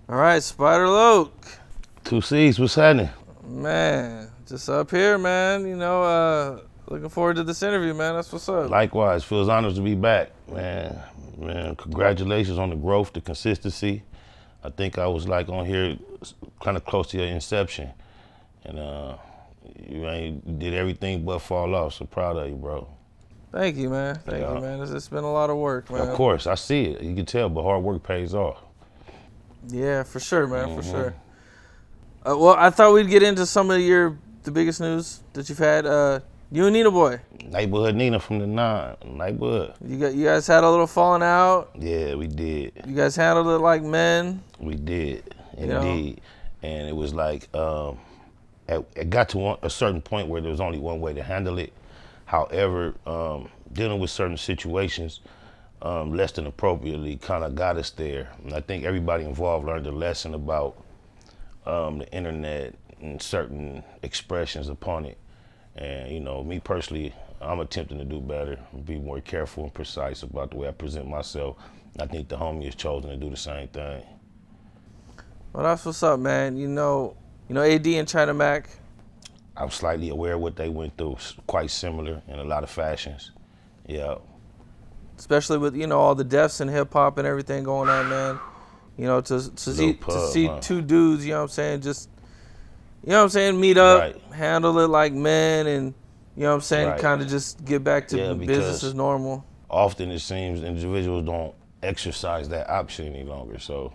All right, Spider Loke. 2C's, what's happening? Man, just up here, man. Looking forward to this interview, man. That's what's up. Likewise, feels honored to be back, man. Man, congratulations on the growth, the consistency. I think I was like on here kind of close to your inception. And you did everything but fall off, so proud of you, bro. Thank you, man. Thank you, man. It's been a lot of work, man. Of course, I see it. You can tell, but hard work pays off. Yeah, for sure, man, for sure. Well, I thought we'd get into some of the biggest news that you've had. You and Nina Boy. Neighborhood Nina from the 9, neighborhood. You guys had a little falling out. Yeah, we did. You guys handled it like men. We did, indeed. And it was like, it got to a certain point where there was only one way to handle it. However, dealing with certain situations less than appropriately kind of got us there. And I think everybody involved learned a lesson about the internet and certain expressions upon it. And, you know, me personally, I'm attempting to do better, be more careful and precise about the way I present myself. I think the homie has chosen to do the same thing. Well, that's what's up, man. You know AD and China Mac. I'm slightly aware of what they went through, quite similar in a lot of fashions. Yeah. Especially with, all the deaths in hip hop and everything going on, man. To see two dudes, meet up, right. Handle it like men, and Right. kind of just get back to business as normal. Often it seems individuals don't exercise that option any longer. So,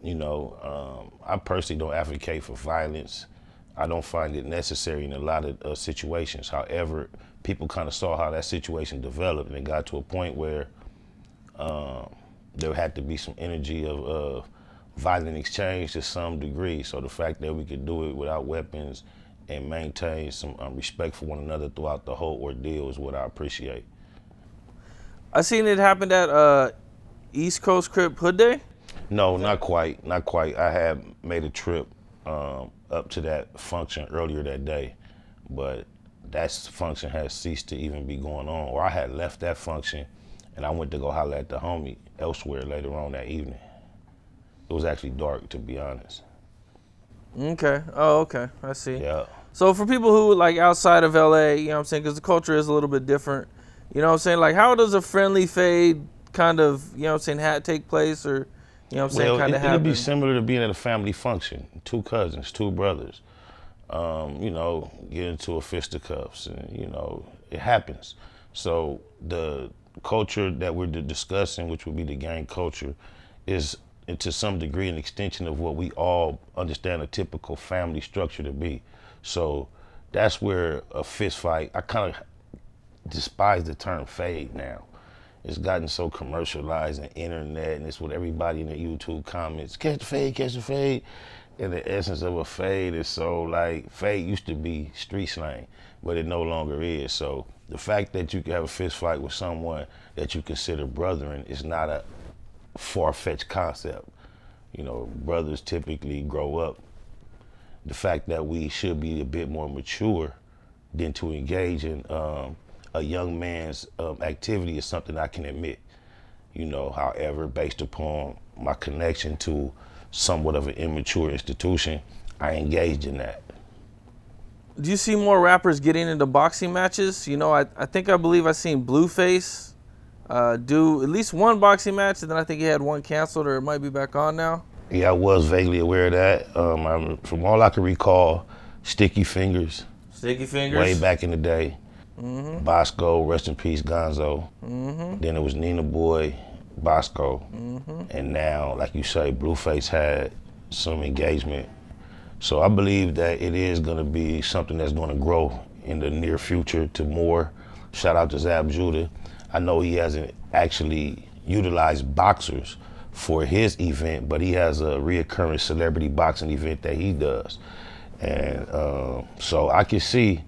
I personally don't advocate for violence. I don't find it necessary in a lot of situations. However, people kind of saw how that situation developed, and it got to a point where there had to be some energy of violent exchange to some degree. So the fact that we could do it without weapons and maintain some respect for one another throughout the whole ordeal is what I appreciate. I seen it happen at East Coast Crip Hood Day. No, not quite, not quite. I had made a trip up to that function earlier that day, but that function has ceased to even be going on, or I had left that function and I went to go holler at the homie elsewhere later on that evening. It was actually dark, to be honest. Okay. Oh, okay. I see. Yeah. So for people who like outside of LA, because the culture is a little bit different, like how does a friendly fade kind of, take place, or, kind of happen? It'd be similar to being at a family function. 2 cousins, 2 brothers, get into a fisticuffs, and, it happens. So the culture that we're discussing, which would be the gang culture, is to some degree an extension of what we all understand a typical family structure to be. So that's where a fist fight, I kind of despise the term fade now. It's gotten so commercialized and internet, and it's what everybody in the YouTube comments, catch the fade, catch the fade. And the essence of a fade is so like, fade used to be street slang, but it no longer is. So the fact that you can have a fist fight with someone that you consider brethren is not a far-fetched concept. Brothers typically grow up. The fact that we should be a bit more mature than to engage in a young man's activity is something I can admit. However, based upon my connection to somewhat of an immature institution, I engaged in that. Do you see more rappers getting into boxing matches? I believe I seen Blueface do at least one boxing match, and then I think he had one canceled, or it might be back on now. Yeah, I was vaguely aware of that. From all I can recall, Sticky Fingers. Sticky Fingers? Way back in the day. Bosco, rest in peace, Gonzo. Then it was Nina Boy, Bosco. And now, like you say, Blueface had some engagement. So I believe that it is gonna be something that's gonna grow in the near future to more. Shout out to Zab Judah. I know he hasn't actually utilized boxers for his event, but he has a reoccurring celebrity boxing event that he does. And so I can see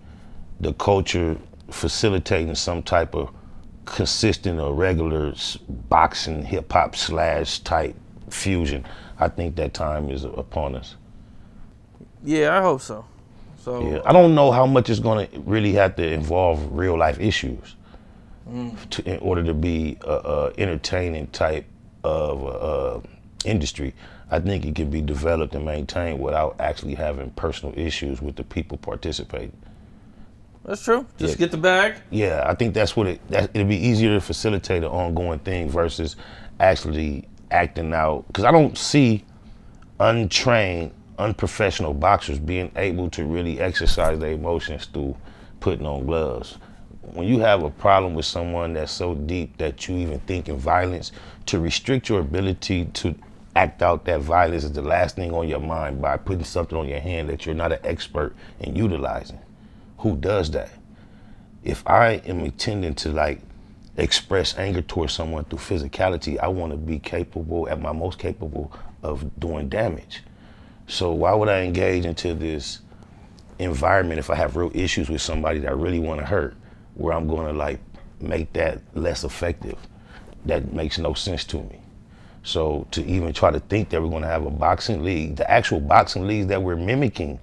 the culture facilitating some type of consistent or regular boxing hip hop / type fusion. I think that time is upon us. Yeah, I hope so. Yeah, I don't know how much it's gonna really have to involve real life issues in order to be a entertaining type of industry. I think it can be developed and maintained without actually having personal issues with the people participating. That's true. Just Yeah. get the bag. Yeah, I think that's what it'd be easier to facilitate an ongoing thing versus actually acting out. Because I don't see untrained, unprofessional boxers being able to really exercise their emotions through putting on gloves. When you have a problem with someone that's so deep that you even think in violence, to restrict your ability to act out that violence is the last thing on your mind by putting something on your hand that you're not an expert in utilizing. Who does that? If I am intending to like express anger towards someone through physicality, I want to be capable, at my most capable, of doing damage. So why would I engage into this environment if I have real issues with somebody that I really want to hurt, where I'm going to like make that less effective? That makes no sense to me. So to even try to think that we're going to have a boxing league, the actual boxing leagues that we're mimicking,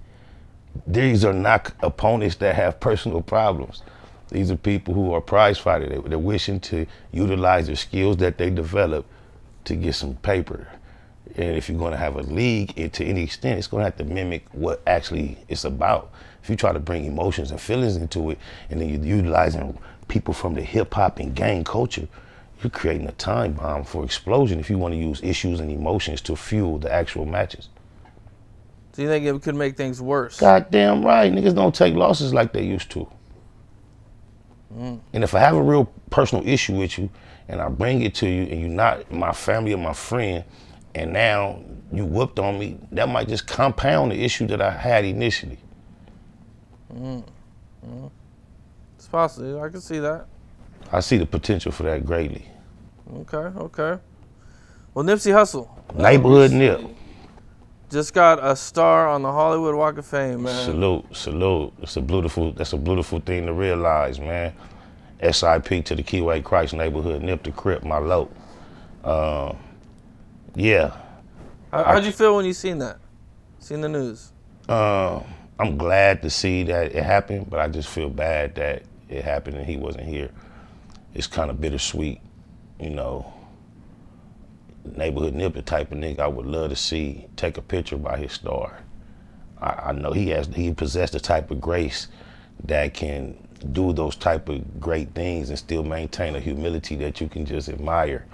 these are not opponents that have personal problems. These are people who are prize fighters. They're wishing to utilize their skills that they develop to get some paper. And if you're going to have a league, to any extent, it's going to have to mimic what actually it's about. If you try to bring emotions and feelings into it, and then you're utilizing people from the hip hop and gang culture, you're creating a time bomb for explosion if you want to use issues and emotions to fuel the actual matches. Do you think it could make things worse? Goddamn right. Niggas don't take losses like they used to. And if I have a real personal issue with you and I bring it to you and you're not my family or my friend, and now you whooped on me, that might just compound the issue that I had initially. It's possible. I can see that. I see the potential for that greatly. Okay. Well, Nipsey Hussle. Neighborhood Nip. Just got a star on the Hollywood Walk of Fame, man. Salute. That's a beautiful thing to realize, man. SIP to the Keyway Christ Neighborhood Nip the Crip, my low. Yeah. How'd you feel when you seen that? Seen the news? I'm glad to see that it happened, but I just feel bad that it happened and he wasn't here. It's kind of bittersweet, you know. Neighborhood Nip, the type of nigga I would love to see take a picture by his star. I know he possessed the type of grace that can do those type of great things and still maintain a humility that you can just admire.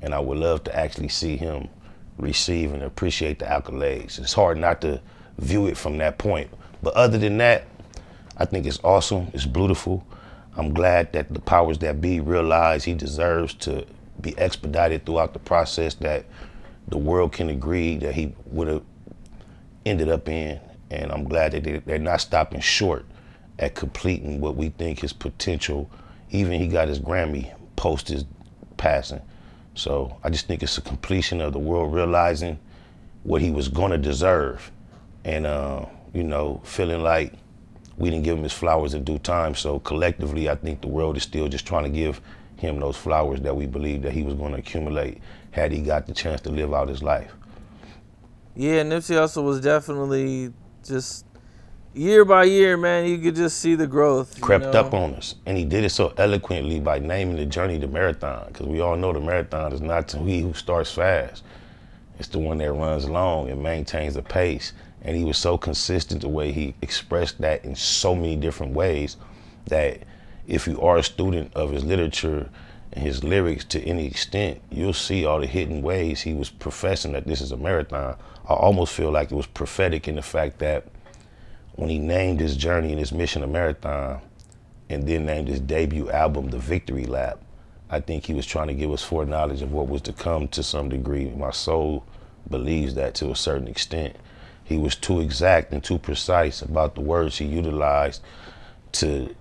And I would love to actually see him receive and appreciate the accolades. It's hard not to view it from that point. But other than that, I think it's awesome, it's beautiful. I'm glad that the powers that be realize he deserves to be expedited throughout the process that the world can agree that he would have ended up in. And I'm glad that they're not stopping short at completing what we think his potential. Even he got his Grammy post his passing. So I just think it's a completion of the world realizing what he was gonna deserve. And you know, feeling like we didn't give him his flowers in due time. So collectively, I think the world is still just trying to give him those flowers that we believe that he was going to accumulate had he got the chance to live out his life. Yeah, Nipsey Hussle was definitely just year by year, man, you could just see the growth. Crept up on us. And he did it so eloquently by naming the journey the marathon, because we all know the marathon is not he who starts fast. It's the one that runs long and maintains a pace. And he was so consistent the way he expressed that in so many different ways that if you are a student of his literature and his lyrics to any extent, you'll see all the hidden ways he was professing that this is a marathon. I almost feel like it was prophetic in the fact that when he named his journey and his mission a marathon and then named his debut album The Victory Lap, I think he was trying to give us foreknowledge of what was to come to some degree. My soul believes that to a certain extent. He was too exact and too precise about the words he utilized to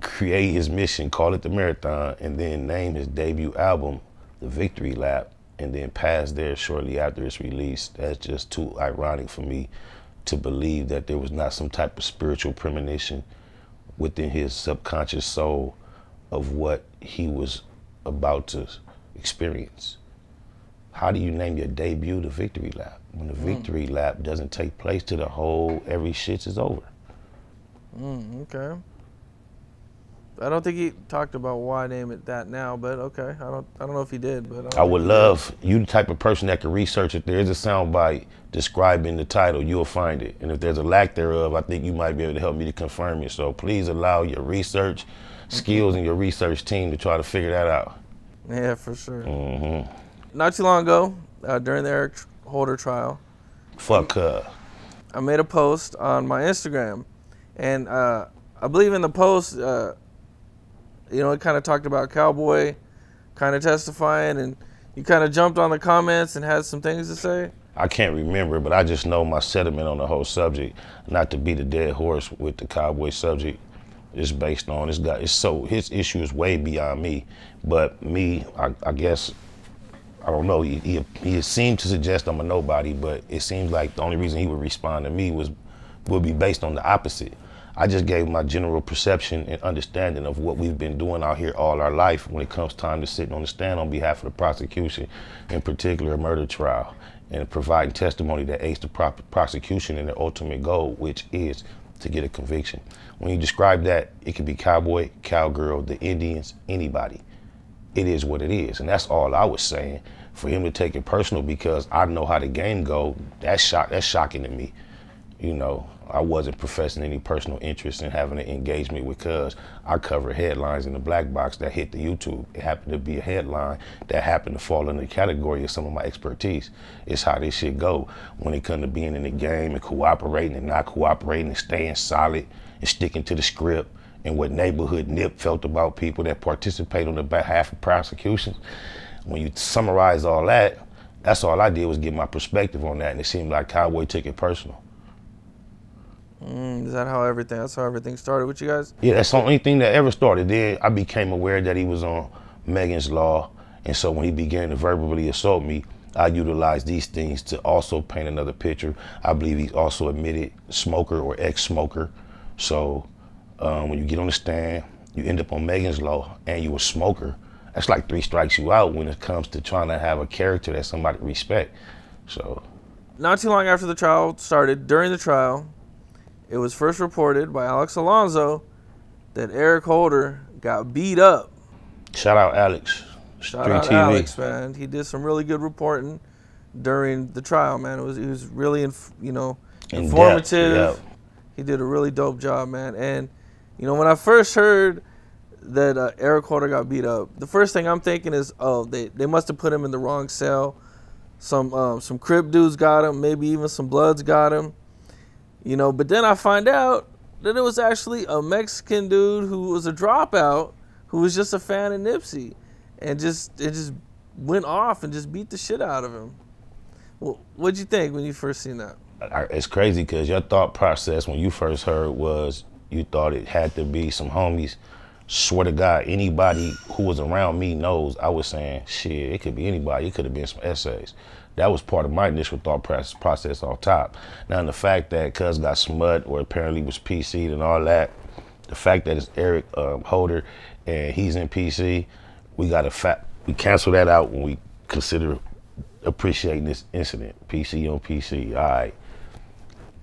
create his mission, call it the marathon, and then name his debut album The Victory Lap, and then pass there shortly after its release. That's just too ironic for me to believe that there was not some type of spiritual premonition within his subconscious soul of what he was about to experience. How do you name your debut The Victory Lap when the victory lap doesn't take place till every shit is over? Okay. I don't think he talked about why name it that now, but okay. I don't know if he did, but I would love you the type of person that can research. If there is a soundbite describing the title, you'll find it. And if there's a lack thereof, I think you might be able to help me to confirm it. So please allow your research skills and your research team to try to figure that out. Yeah, for sure. Not too long ago, during the Eric Holder trial, I made a post on my Instagram, and I believe in the post, it kind of talked about Cowboy kind of testifying, and you kind of jumped on the comments and had some things to say. I can't remember, but I just know my sentiment on the whole subject, not to beat a dead horse with the Cowboy subject, is based on this guy. His issue is way beyond me, but me, I guess, I don't know, he seemed to suggest I'm a nobody, but it seems like the only reason he would respond to me would be based on the opposite. I just gave my general perception and understanding of what we've been doing out here all our life when it comes time to sitting on the stand on behalf of the prosecution, in particular a murder trial, and providing testimony that aids the prosecution in their ultimate goal, which is to get a conviction. When you describe that, it could be cowboy, cowgirl, the Indians, anybody. It is what it is, and that's all I was saying. For him to take it personal because I know how the game go, that's shocking to me. You know, I wasn't professing any personal interest in having an engagement because I cover headlines in the black box that hit the YouTube. It happened to be a headline that happened to fall in the category of some of my expertise. It's how this shit go when it comes to being in the game and cooperating and not cooperating and staying solid and sticking to the script, and what neighborhood Nip felt about people that participate on the behalf of prosecutions. When you summarize all that, that's all I did was get my perspective on that, and it seemed like Cowboy took it personal. That's how everything started with you guys? Yeah, that's the only thing that ever started. Then I became aware that he was on Megan's Law, and so when he began to verbally assault me, I utilized these things to also paint another picture. I believe he's also admitted smoker or ex-smoker. So when you get on the stand, you end up on Megan's Law, and you a smoker. That's like 3 strikes you out when it comes to trying to have a character that somebody respect. So, not too long after the trial started, during the trial, it was first reported by Alex Alonso that Eric Holder got beat up. Shout out Alex. Shout out Alex, man. He did some really good reporting during the trial, man. It was really, informative. Yep. He did a really dope job, man. And, when I first heard that Eric Holder got beat up, the first thing I'm thinking is, oh, they must have put him in the wrong cell. Some Crip dudes got him, maybe even some Bloods got him. But then I find out that it was actually a Mexican dude who was a dropout, who was just a fan of Nipsey, and it just went off and just beat the shit out of him. Well, what'd you think when you first seen that? It's crazy because your thought process when you first heard was you thought it had to be some homies. Swear to God, anybody who was around me knows I was saying, shit, it could be anybody. It could have been some essays. That was part of my initial thought process off top. Now, the fact that Cuz got smut or apparently was PC'd and all that, the fact that it's Eric Holder and he's in PC, we cancel that out when we consider appreciating this incident. PC on PC, all right.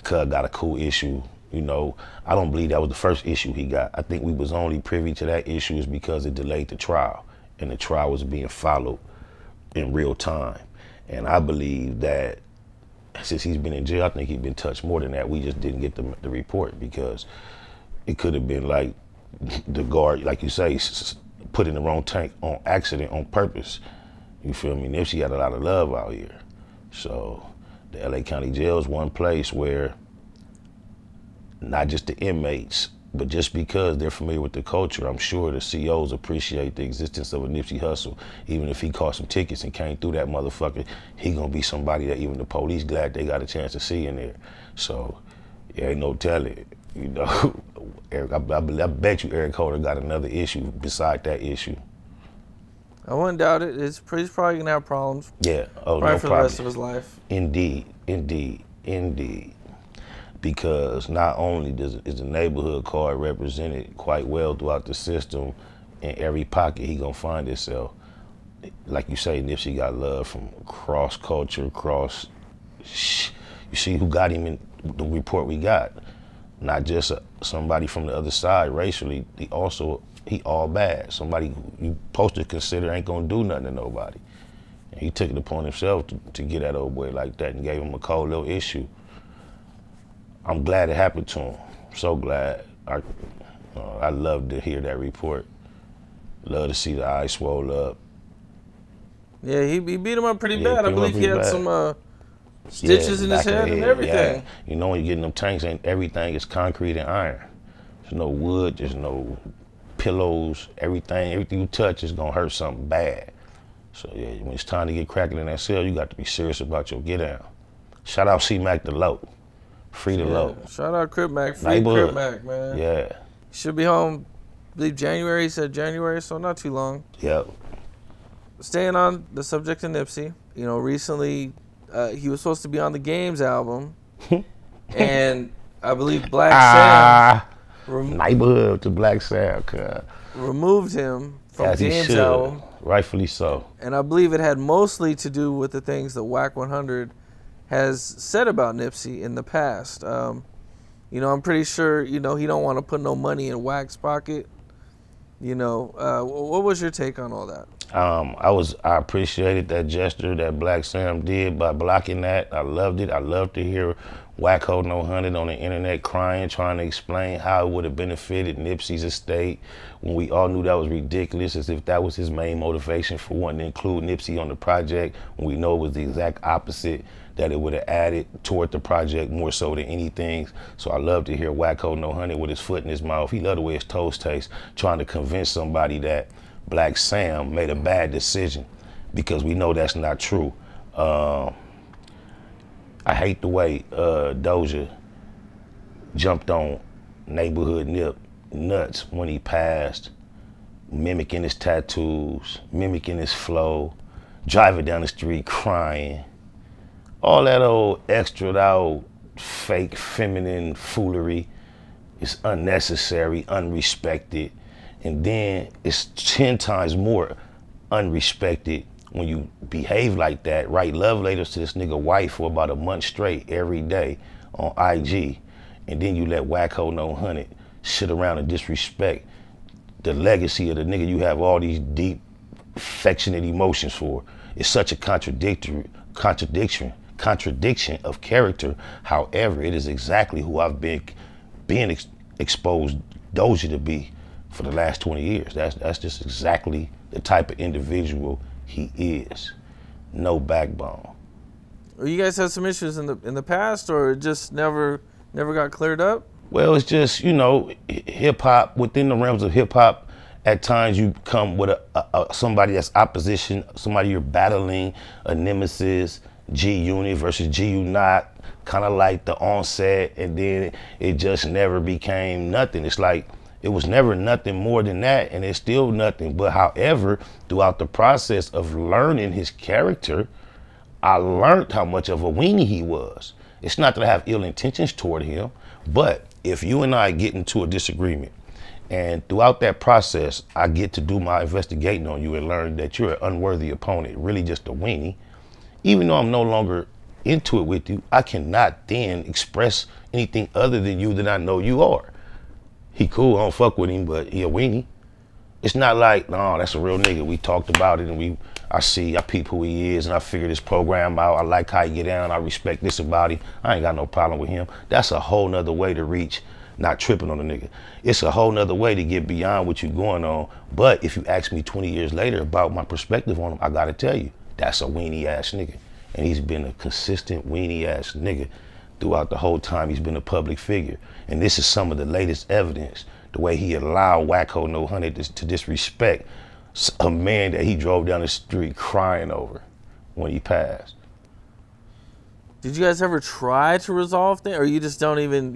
Cuz got a cool issue. I don't believe that was the first issue he got. I think we was only privy to that issue is because it delayed the trial, and the trial was being followed in real time. And I believe that since he's been in jail, I think he's been touched more than that. We just didn't get the report because it could have been like the guard, like you say, put in the wrong tank on accident, on purpose. You feel me? Nipsey had a lot of love out here. So the LA County Jail is one place where not just the inmates, but just because they're familiar with the culture, I'm sure the COs appreciate the existence of a Nipsey Hussle. Even if he caught some tickets and came through that motherfucker, he gonna be somebody that even the police glad they got a chance to see in there. So, yeah, ain't no telling. Eric, I bet you Eric Holder got another issue beside that issue. I wouldn't doubt it. He's probably gonna have problems. Yeah, probably for the rest of his life. Indeed. Because not only is the neighborhood card represented quite well throughout the system, in every pocket he gonna find himself. Like you say, Nipsey got love from cross culture, you see who got him in the report we got. Not just somebody from the other side racially, he also he all bad. Somebody you supposed to consider ain't gonna do nothing to nobody. And he took it upon himself to get that old boy like that and gave him a cold little issue. I'm glad it happened to him. So glad. I love to hear that report. Love to see the eyes swole up. Yeah, he beat him up pretty bad. I believe he had some stitches in his head and everything. Yeah. You know when you get in them tanks, and everything is concrete and iron. There's no wood, there's no pillows, everything you touch is gonna hurt something bad. So yeah, when it's time to get cracking in that cell, you got to be serious about your get down. Shout out C-Mac the Low. Free the Low. Shout out Crip Mac. Free Crip Mac, man. Yeah. Should be home, I believe January. He said January, so not too long. Yep. Staying on the subject of Nipsey, you know, recently he was supposed to be on the Games album, and I believe Black Sam neighborhood to Black Sam removed him from Games album. Rightfully so. And I believe it had mostly to do with the things that Wack 100 has said about Nipsey in the past. You know, I'm pretty sure, you know, he don't want to put no money in Wack's pocket. You know, what was your take on all that? I appreciated that gesture that Black Sam did by blocking that. I loved it. I love to hear Wack holding 100 on the internet crying, trying to explain how it would have benefited Nipsey's estate when we all knew that was ridiculous, as if that was his main motivation for wanting to include Nipsey on the project, when we know it was the exact opposite, that it would have added toward the project more so than anything. So I love to hear Wack holding 100 with his foot in his mouth. He loved the way his toes taste, trying to convince somebody that Black Sam made a bad decision, because we know that's not true. I hate the way Doja jumped on Neighborhood Nip nuts when he passed, mimicking his tattoos, mimicking his flow, driving down the street crying. All that old extra, that old fake feminine foolery is unnecessary, unrespected. And then it's 10 times more unrespected when you behave like that, write love letters to this nigga wife for about a month straight every day on IG, and then you let Wacko No 100 sit around and disrespect the legacy of the nigga you have all these deep, affectionate emotions for. It's such a contradiction of character. However, it is exactly who I've been exposed Doja to be for the last 20 years. That's just exactly the type of individual he is. No backbone. You guys had some issues in the past, or it just never got cleared up? Well, it's just, you know, hip hop, within the realms of hip hop, at times you come with somebody that's opposition, somebody you're battling, a nemesis, G-Unit versus G-Unit, kind of like the onset, and then it just never became nothing. It's like, it was never nothing more than that, and it's still nothing. But however, throughout the process of learning his character, I learned how much of a weenie he was. It's not that I have ill intentions toward him, but if you and I get into a disagreement, and throughout that process, I get to do my investigating on you and learn that you're an unworthy opponent, really just a weenie, even though I'm no longer into it with you, I cannot then express anything other than you that I know you are. He cool, I don't fuck with him, but he a weenie. It's not like, no, that's a real nigga. We talked about it, and I peep who he is, and I figured this program out. I like how he get down. I respect this about him. I ain't got no problem with him. That's a whole nother way to reach not tripping on a nigga. It's a whole nother way to get beyond what you going on. But if you ask me 20 years later about my perspective on him, I gotta tell you, that's a weenie ass nigga. And he's been a consistent weenie ass nigga throughout the whole time he's been a public figure. And this is some of the latest evidence, the way he allowed Wacko No 100 to disrespect a man that he drove down the street crying over when he passed. Did you guys ever try to resolve things, or you just don't even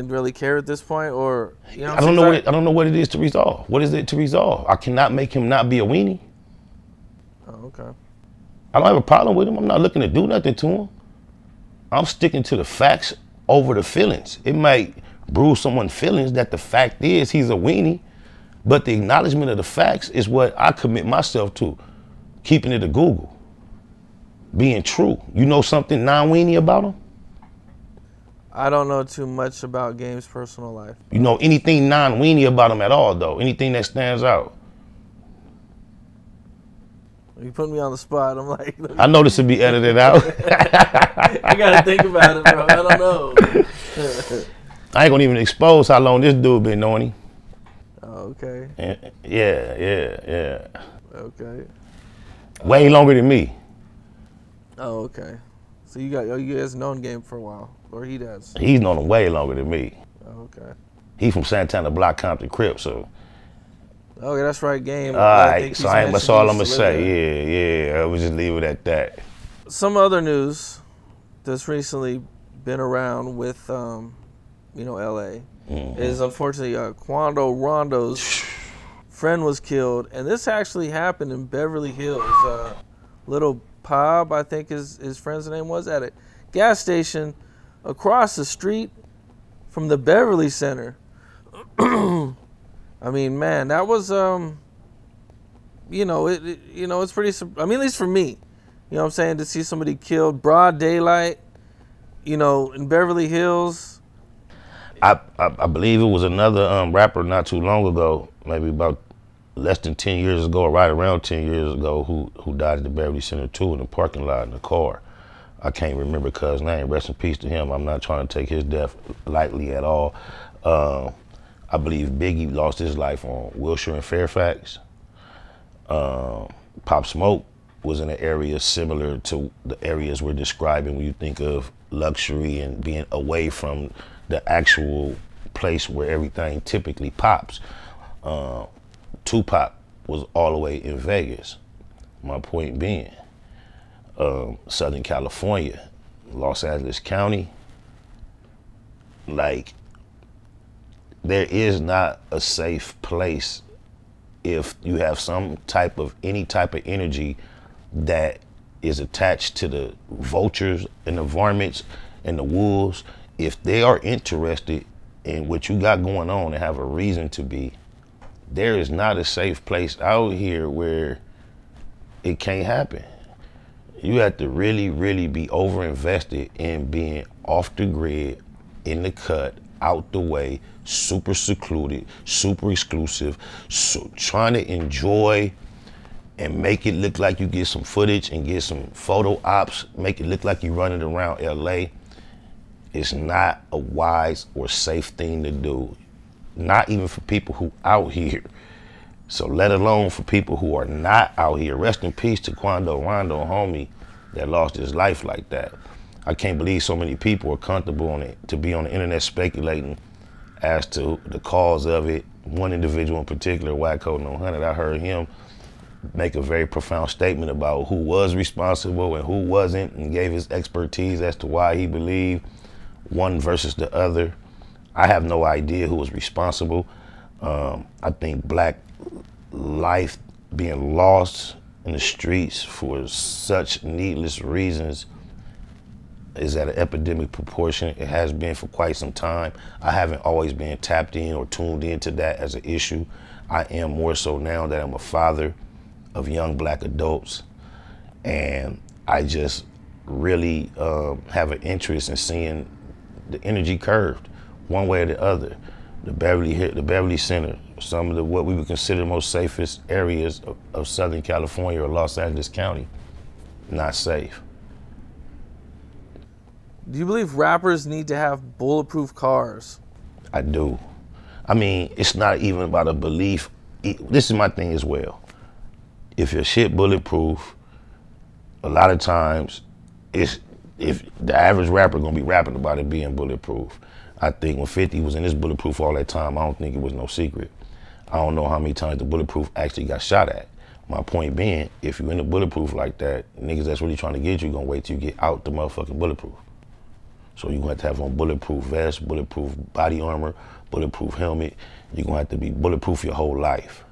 really care at this point, or you know? I don't know what it is to resolve. What is it to resolve? I cannot make him not be a weenie. Oh, okay. I don't have a problem with him. I'm not looking to do nothing to him. I'm sticking to the facts over the feelings. It might bruise someone's feelings that the fact is he's a weenie, but the acknowledgement of the facts is what I commit myself to, keeping it a Google, being true. You know something non-weenie about him? I don't know too much about Game's personal life. You know anything non-weenie about him at all, though? Anything that stands out? You put me on the spot. I'm like, I know this would be edited out. I gotta think about it, bro. I don't know. I ain't gonna even expose how long this dude been knowing him. Oh, okay. Yeah. Okay. Way longer than me. Oh, okay. So you guys known Game for a while, or he does? He's known him way longer than me. Oh, okay. He from Santana Block, Compton, Crip, so. Okay, that's right, Game. All right, so that's all I'm gonna say. Yeah. I would just leave it at that. Some other news that's recently been around with, LA is unfortunately Quando Rondo's friend was killed, and this actually happened in Beverly Hills. Little Pop, I think his friend's name was, at a gas station across the street from the Beverly Center. I mean, man, that was, it's pretty, at least for me, you know what I'm saying, to see somebody killed broad daylight, in Beverly Hills. I believe it was another rapper not too long ago, maybe about less than 10 years ago, or right around 10 years ago, who died at the Beverly Center too, in the parking lot in the car. I can't remember cuz name. Rest in peace to him. I'm not trying to take his death lightly at all. I believe Biggie lost his life on Wilshire and Fairfax. Pop Smoke was in an area similar to the areas we're describing when you think of luxury and being away from the actual place where everything typically pops. Tupac was all the way in Vegas. My point being, Southern California, Los Angeles County, like, there is not a safe place if you have any type of energy that is attached to the vultures and the varmints and the wolves. If they are interested in what you got going on and have a reason to be, there is not a safe place out here where it can't happen. You have to really, really be over-invested in being off the grid, in the cut, out the way, super secluded, super exclusive, so trying to enjoy and make it look like you get some footage and get some photo ops, make it look like you're running around LA. It's not a wise or safe thing to do, not even for people who out here. So let alone for people who are not out here. Rest in peace to Quando, Rondo, homie, that lost his life like that. I can't believe so many people are comfortable to be on the internet speculating as to the cause of it. One individual in particular, Wack, I heard him make a very profound statement about who was responsible and who wasn't, and gave his expertise as to why he believed one versus the other. I have no idea who was responsible. I think black life being lost in the streets for such needless reasons is at an epidemic proportion. It has been for quite some time. I haven't always been tapped in or tuned into that as an issue. I am more so now that I'm a father of young black adults, and I just really have an interest in seeing the energy curved one way or the other. The Beverly Center, some of what we would consider the most safest areas of Southern California or Los Angeles County, not safe. Do you believe rappers need to have bulletproof cars? I do. I mean, it's not even about a belief. This is my thing as well. If your shit bulletproof, a lot of times, if the average rapper gonna be rapping about it being bulletproof. I think when 50 was in his bulletproof all that time, I don't think it was no secret. I don't know how many times the bulletproof actually got shot at. My point being, if you're in the bulletproof like that, niggas that's really trying to get you gonna wait till you get out the motherfucking bulletproof. So you're gonna have to have on bulletproof vest, bulletproof body armor, bulletproof helmet. You're gonna have to be bulletproof your whole life.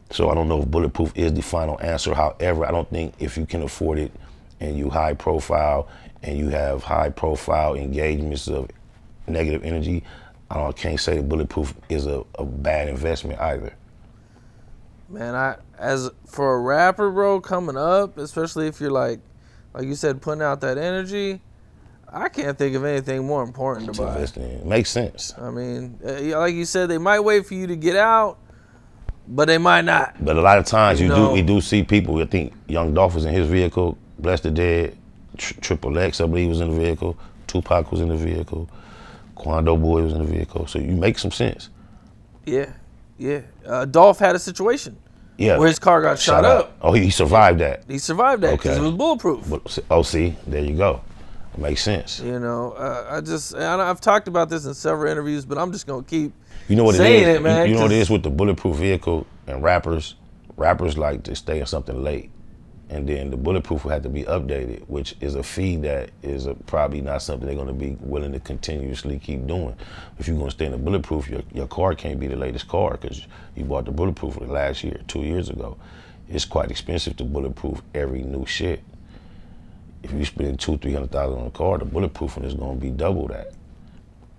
So I don't know if bulletproof is the final answer. However, I don't think if you can afford it and you high profile and you have high profile engagements of negative energy, I can't say that bulletproof is a bad investment either. Man, as for a rapper, bro, coming up, especially if you're like you said, putting out that energy, I can't think of anything more important to buy. It makes sense. I mean, like you said, they might wait for you to get out, but they might not. But a lot of times You we do see people. I think Young Dolph was in his vehicle. Bless the Dead. Triple X, I believe, was in the vehicle. Tupac was in the vehicle. Quando Boy was in the vehicle. So you make some sense. Yeah, yeah. Dolph had a situation. Yeah. Where his car got shot up. Oh, he survived that. He survived that because it was bulletproof. Oh, see, there you go. It makes sense. You know, I've talked about this in several interviews, but I'm just gonna keep saying it, man. You know what it is with the bulletproof vehicle and rappers? Rappers like to stay on something late. And then the bulletproof will have to be updated, which is a fee that is probably not something they're going to be willing to continuously keep doing. If you're going to stay in the bulletproof, your car can't be the latest car because you bought the bulletproof last year, 2 years ago. It's quite expensive to bulletproof every new shit. If you spend $200,000-300,000 on a car, the bulletproof one is going to be double that.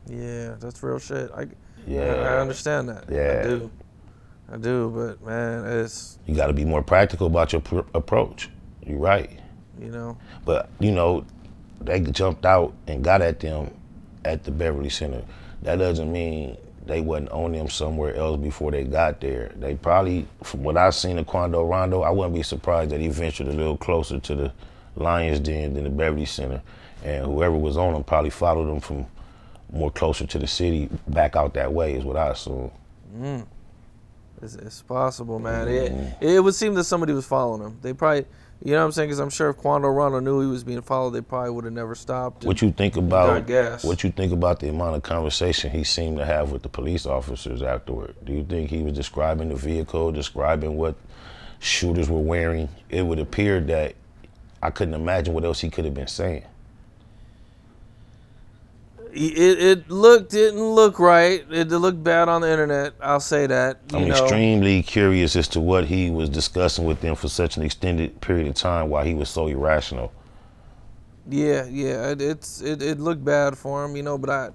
Yeah, that's real shit. I understand that. Yeah. I do, but man, it's... You got to be more practical about your approach. You're right. You know? But, you know, they jumped out and got at them at the Beverly Center. That doesn't mean they wasn't on them somewhere else before they got there. They probably, from what I've seen of Quando Rondo, I wouldn't be surprised that he ventured a little closer to the Lions Den than the Beverly Center. And whoever was on them probably followed them from more closer to the city back out that way is what I assume. It's possible, man. It would seem that somebody was following him. They probably, you know what I'm saying? Because I'm sure if Quando Rondo knew he was being followed, they probably would have never stopped. What you think about the amount of conversation he seemed to have with the police officers afterward? Do you think he was describing the vehicle, describing what shooters were wearing? It would appear that I couldn't imagine what else he could have been saying. It didn't look right. It looked bad on the internet. I'll say that. I'm extremely curious as to what he was discussing with them for such an extended period of time while he was so irrational. Yeah. It looked bad for him, you know. But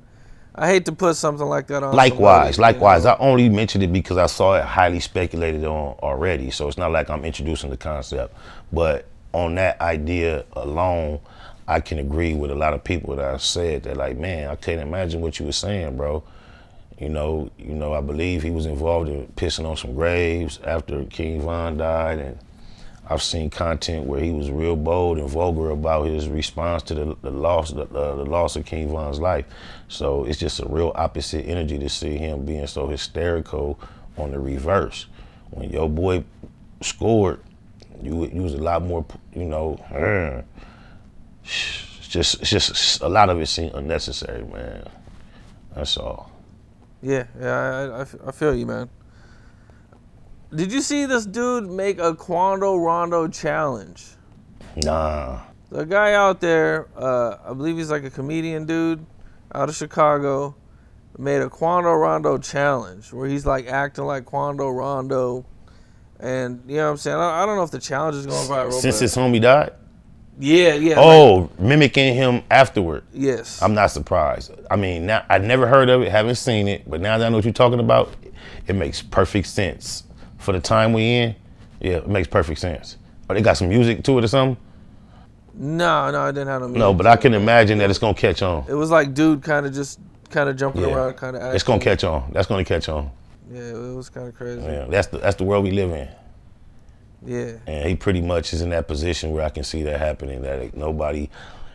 I hate to put something like that on. Likewise. You know? I only mentioned it because I saw it highly speculated on already. So it's not like I'm introducing the concept, but on that idea alone, I can agree with a lot of people that I said that, like, man, I can't imagine what you were saying, bro. You know, I believe he was involved in pissing on some graves after King Von died, and I've seen content where he was real bold and vulgar about his response to the loss of King Von's life. So it's just a real opposite energy to see him being so hysterical on the reverse. When your boy scored, you was a lot more, you know. It's just a lot of it seemed unnecessary, man. That's all. Yeah, I feel you, man. Did you see this dude make a Quando Rondo challenge? Nah. The guy out there, I believe he's like a comedian dude out of Chicago, made a Quando Rondo challenge where he's like acting like Quando Rondo. And you know what I'm saying? I don't know if the challenge is going viral. Since his homie died? Yeah. Oh, like, mimicking him afterward. Yes. I'm not surprised. I mean, now I'd never heard of it, haven't seen it, but now that I know what you're talking about, it makes perfect sense. For the time we in, yeah, it makes perfect sense. Oh, they got some music to it or something? No, I didn't have no music. No, but I can imagine that it's gonna catch on. It was like dude kind of jumping around, kind of acting. It's gonna catch on. That's gonna catch on. Yeah, it was kind of crazy. Yeah, that's the world we live in. Yeah. And he pretty much is in that position where I can see that happening, that nobody,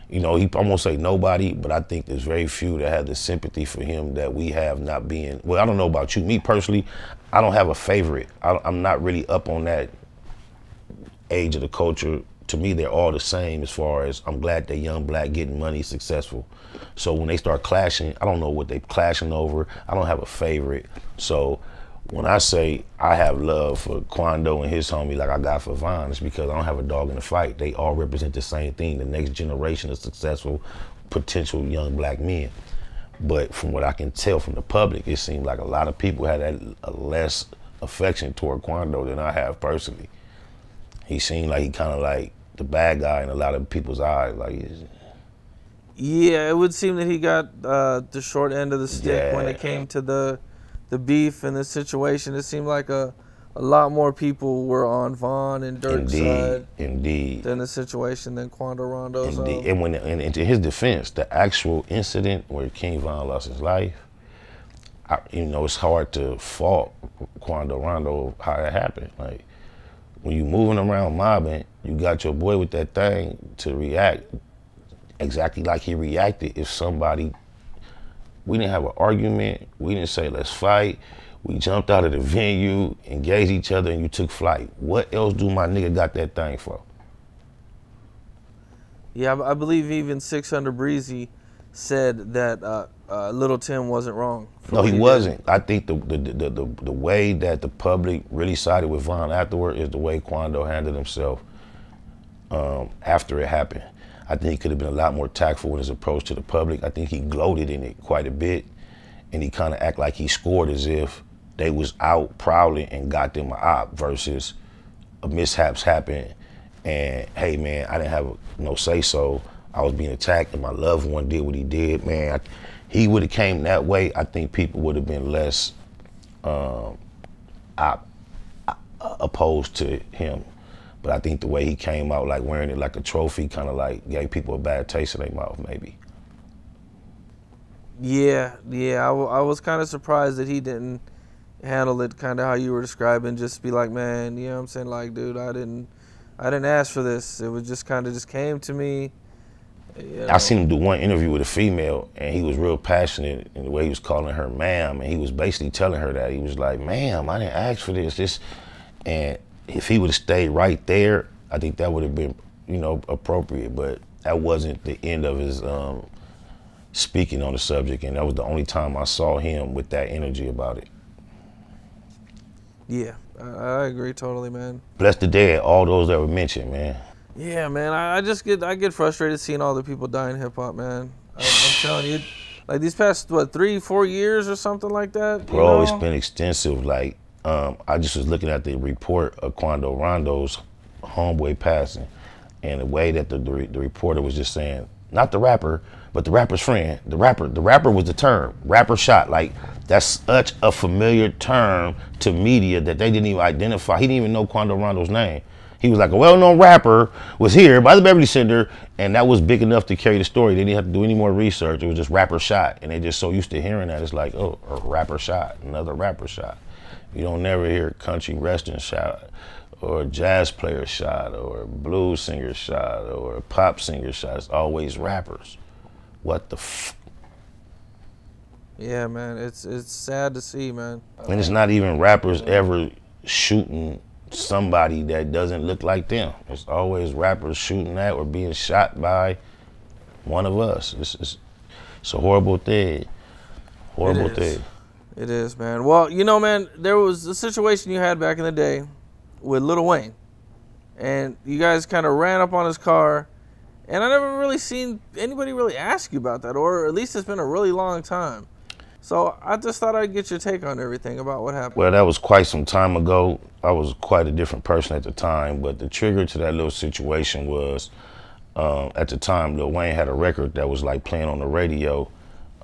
you know, I won't say nobody, but I think there's very few that have the sympathy for him that we have, not being, well, I don't know about you. Me personally, I don't have a favorite. I'm not really up on that age of the culture. To me, they're all the same as far as I'm glad they're young, black, getting money, successful. So when they start clashing, I don't know what they're clashing over. I don't have a favorite. So when I say I have love for Quando and his homie like I got for Von, it's because I don't have a dog in the fight. They all represent the same thing, the next generation of successful, potential young black men. But from what I can tell from the public, it seems like a lot of people had a less affection toward Quando than I have personally. He seemed like he kind of like the bad guy in a lot of people's eyes. Like, yeah, it would seem that he got the short end of the stick when it came to the beef and the situation. It seemed like a a lot more people were on Vaughn and Dirk's side Indeed. than the situation than Quando Rondo. Indeed. So. And to his defense, the actual incident where King Von lost his life, it's hard to fault Quando Rondo how that happened. Like, when you moving around mobbing, you got your boy with that thing to react exactly like he reacted if somebody, we didn't have an argument, we didn't say let's fight, we jumped out of the venue, engaged each other, and you took flight. What else do my nigga got that thing for? Yeah, I believe even 600 Breezy said that Little Tim wasn't wrong. No, he wasn't. I think the way that the public really sided with Von afterward is the way Quando handled himself after it happened. I think he could have been a lot more tactful with his approach to the public. I think he gloated in it quite a bit, and he kind of act like he scored as if they was out prowling and got them a op versus a mishaps happened and, hey man, I didn't have no say so. I was being attacked and my loved one did what he did, man. He would have came that way, I think people would have been less opposed to him. But I think the way he came out, like wearing it like a trophy, kind of like gave people a bad taste in their mouth, maybe. Yeah, I was kind of surprised that he didn't handle it kind of how you were describing, just be like, man, you know what I'm saying, like, dude, I didn't ask for this. It was just kind of just came to me. You know. I seen him do one interview with a female, and he was real passionate in the way he was calling her ma'am, and he was basically telling her that. He was like, ma'am, I didn't ask for this. And if he would have stayed right there, I think that would have been, appropriate, but that wasn't the end of his speaking on the subject, and that was the only time I saw him with that energy about it. Yeah, I agree totally, man. Bless the dead, all those that were mentioned, man. Yeah, man, I get frustrated seeing all the people die in hip hop, man. I'm telling you, like these past 3-4 years or something like that. Bro, it's been extensive. Like, I just was looking at the report of Quando Rondo's homeboy passing, and the way that the reporter was just saying, not the rapper, but the rapper's friend. The rapper was the term. Rapper shot. Like, that's such a familiar term to media that they didn't even identify. He didn't even know Quando Rondo's name. He was like, a well-known rapper was here by the Beverly Center, and that was big enough to carry the story. They didn't have to do any more research. It was just rapper shot, and they just so used to hearing that. It's like, oh, a rapper shot, another rapper shot. You don't never hear country western shot, or a jazz player shot, or a blues singer shot, or a pop singer shot. It's always rappers. What the f? Yeah, man, it's sad to see, man. And it's not even rappers ever shooting somebody that doesn't look like them. It's always rappers shooting at or being shot by one of us. It's a horrible thing. Horrible thing. It is, man. Well, man, there was a situation you had back in the day with Lil Wayne, and you guys kind of ran up on his car, and I never really seen anybody really ask you about that, or at least it's been a really long time. So I just thought I'd get your take on everything about what happened. Well, that was quite some time ago. I was quite a different person at the time, but the trigger to that little situation was, at the time, Lil Wayne had a record that was like playing on the radio,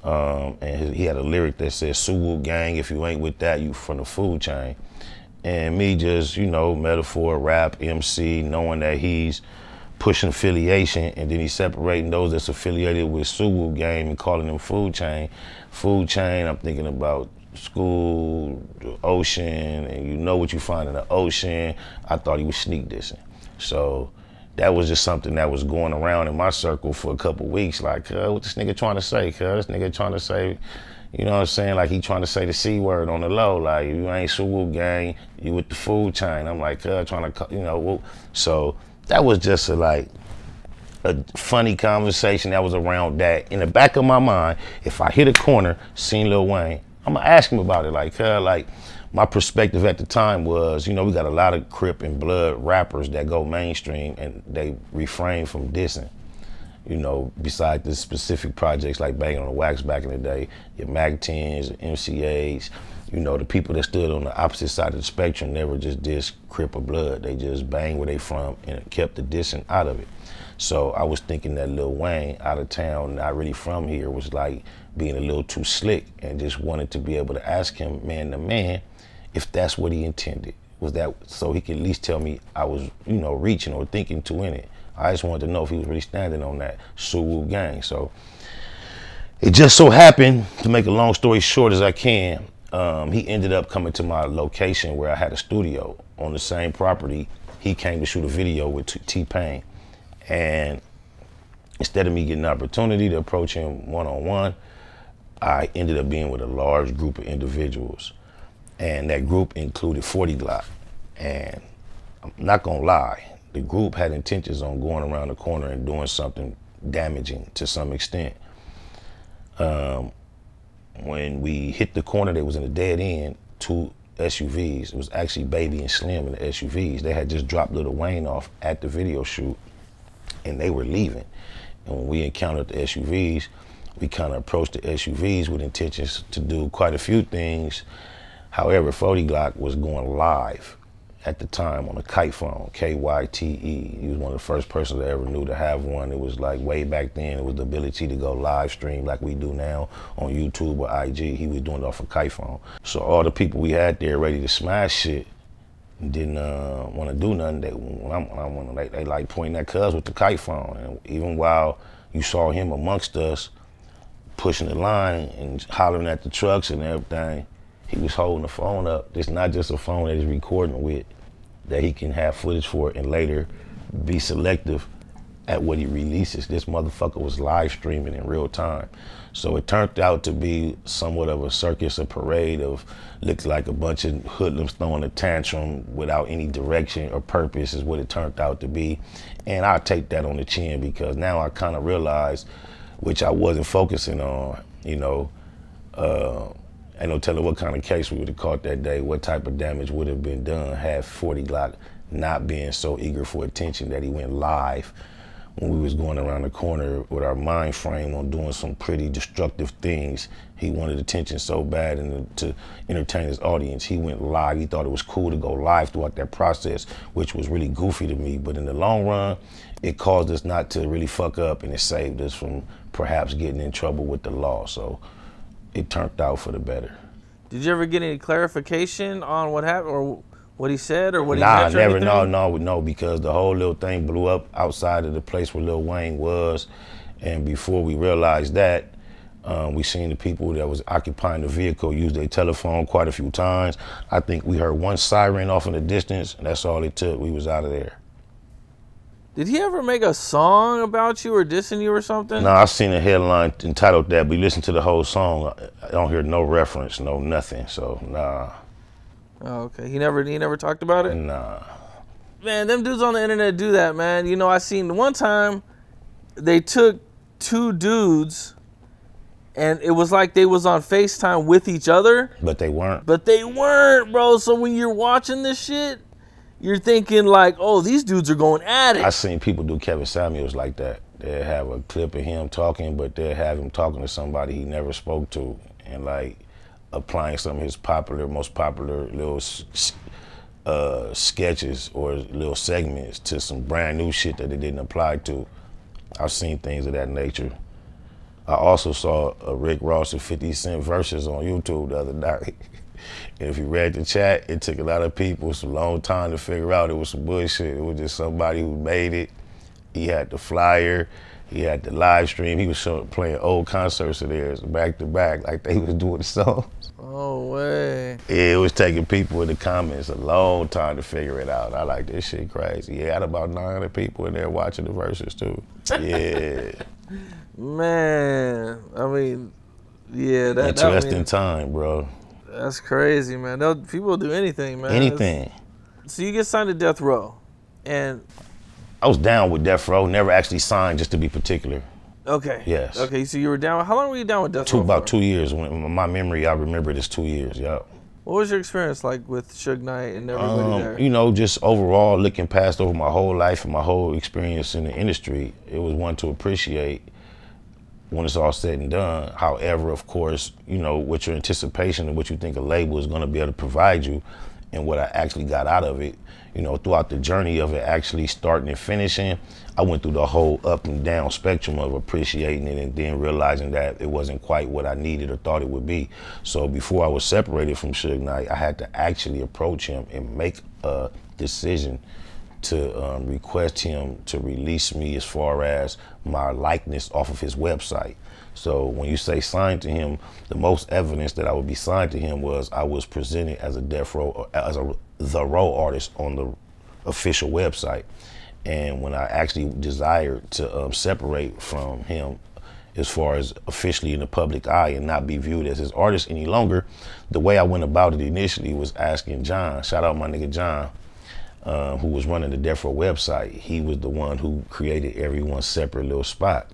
and he had a lyric that said, Suge gang, if you ain't with that, you from the food chain. And me just, metaphor, rap, MC, knowing that he's pushing affiliation, and then he's separating those that's affiliated with Suge gang and calling them food chain. Food chain, I'm thinking about school, the ocean, and you know what you find in the ocean. I thought he was sneak dissing. So that was just something that was going around in my circle for a couple weeks. Like, what this nigga trying to say, cuz? This nigga trying to say, you know what I'm saying? Like, he trying to say the C word on the low. Like, you ain't Suge gang, you with the food chain. I'm like, trying to, So that was just a funny conversation that was around that. In the back of my mind, if I hit a corner, seen Lil Wayne, I'm gonna ask him about it. Like my perspective at the time was, we got a lot of Crip and Blood rappers that go mainstream and they refrain from dissing. Besides the specific projects like Banging on the Wax back in the day, your Mac 10s, MCAs, the people that stood on the opposite side of the spectrum never just dissed Crip or Blood. They just banged where they from and kept the dissing out of it. So I was thinking that Lil Wayne, out of town, not really from here, was like being a little too slick, and just wanted to be able to ask him man to man if that's what he intended. was that so he could at least tell me I was, you know, reaching or thinking to in it. I just wanted to know if he was really standing on that Suge gang. So it just so happened, to make a long story short as I can, he ended up coming to my location where I had a studio on the same property. He came to shoot a video with T-Pain. And instead of me getting an opportunity to approach him one-on-one, I ended up being with a large group of individuals. And that group included 40 Glock. And I'm not gonna lie, the group had intentions on going around the corner and doing something damaging to some extent. When we hit the corner, they was in a dead end, 2 SUVs. It was actually Baby and Slim in the SUVs. They had just dropped Lil Wayne off at the video shoot and they were leaving. And when we encountered the SUVs, we kind of approached the SUVs with intentions to do quite a few things. However, 40 Glock was going live at the time on a kite phone, K-Y-T-E. He was one of the first persons I ever knew to have one. It was like way back then, it was the ability to go live stream like we do now on YouTube or IG. He was doing it off a kite phone. So all the people we had there ready to smash shit didn't want to do nothing. They like pointing at cuz with the kite phone. And even while you saw him amongst us pushing the line and hollering at the trucks and everything, he was holding the phone up. It's not just a phone that he's recording with, that he can have footage for and later be selective at what he releases. This motherfucker was live streaming in real time. So it turned out to be somewhat of a circus, a parade of, looked like a bunch of hoodlums throwing a tantrum without any direction or purpose is what it turned out to be. And I take that on the chin because now I kind of realize, which I wasn't focusing on, you know, ain't no telling what kind of case we would have caught that day, what type of damage would have been done had 40 Glock not being so eager for attention that he went live when we was going around the corner with our mind frame on doing some pretty destructive things. He wanted attention so bad and to entertain his audience. He went live. He thought it was cool to go live throughout that process, which was really goofy to me. But in the long run, it caused us not to really fuck up and it saved us from perhaps getting in trouble with the law. So it turned out for the better. Did you ever get any clarification on what happened or what he said or what he meant? Nah, never. No, because the whole little thing blew up outside of the place where Lil Wayne was. And before we realized that, we seen the people that was occupying the vehicle use their telephone quite a few times. I think we heard one siren off in the distance, and that's all it took. We was out of there. Did he ever make a song about you or dissing you or something? No, I seen a headline entitled that, but listen to the whole song. I don't hear no reference, no nothing, so nah. Oh, okay. He never talked about it? Nah. Man, them dudes on the internet do that, man. You know, I seen one time they took 2 dudes and it was like they was on FaceTime with each other. But they weren't. But they weren't, bro. So when you're watching this shit, you're thinking like, oh, these dudes are going at it. I seen people do Kevin Samuels like that. They'll have a clip of him talking, but they'll have him talking to somebody he never spoke to and like applying some of his most popular little sketches or little segments to some brand new shit that they didn't apply to. I've seen things of that nature. I also saw a Rick Ross and 50 Cent verses on YouTube the other night. And if you read the chat, it took a lot of people some long time to figure out it was some bullshit. It was just somebody who made it. He had the flyer, he had the live stream. He was playing old concerts of theirs back to back like they was doing the songs. Oh, way. Yeah, it was taking people in the comments a long time to figure it out. I like this shit crazy. Yeah, I had about 900 people in there watching the verses too. Yeah. Man, I mean, yeah. Interesting time, bro. That's crazy, man. People do anything, man. Anything. So you get signed to Death Row, and I was down with Death Row. Never actually signed, just to be particular. Okay. Yes. Okay, so you were down. How long were you down with Death Row? About 2 years. When my memory, I remember it as 2 years. Yep. What was your experience like with Suge Knight and everybody there? You know, just overall looking past over my whole life and my whole experience in the industry, it was one to appreciate when it's all said and done. However, of course, you know, with your anticipation and what you think a label is going to be able to provide you, and what I actually got out of it, you know, throughout the journey of it actually starting and finishing, I went through the whole up and down spectrum of appreciating it and then realizing that it wasn't quite what I needed or thought it would be. So before I was separated from Suge Knight, I had to actually approach him and make a decision to request him to release me as far as my likeness off of his website. So when you say signed to him, the most evidence that I would be signed to him was I was presented as a Death Row, as the Row artist on the official website. And when I actually desired to separate from him as far as officially in the public eye and not be viewed as his artist any longer, the way I went about it initially was asking John, shout out my nigga John, who was running the Death Row website. He was the one who created everyone's separate little spot.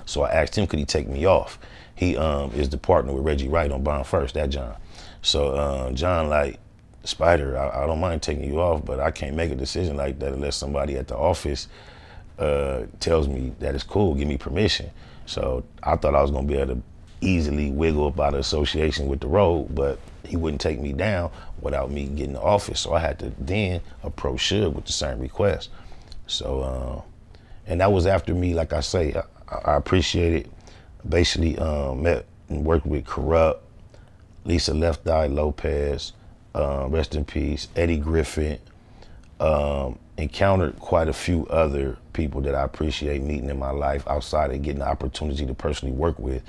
So I asked him, could he take me off? He is the partner with Reggie Wright on Bond First, that John. So John like, Spider, I don't mind taking you off, but I can't make a decision like that unless somebody at the office tells me that it's cool, give me permission. So I thought I was gonna be able to easily wiggle about an association with the road, but he wouldn't take me down without me getting the office. So I had to then approach Suge with the same request. So, and that was after me, like I say, I appreciate it. Basically met and worked with Corrupt, Lisa Left Eye Lopez, rest in peace, Eddie Griffin, encountered quite a few other people that I appreciate meeting in my life outside of getting the opportunity to personally work with.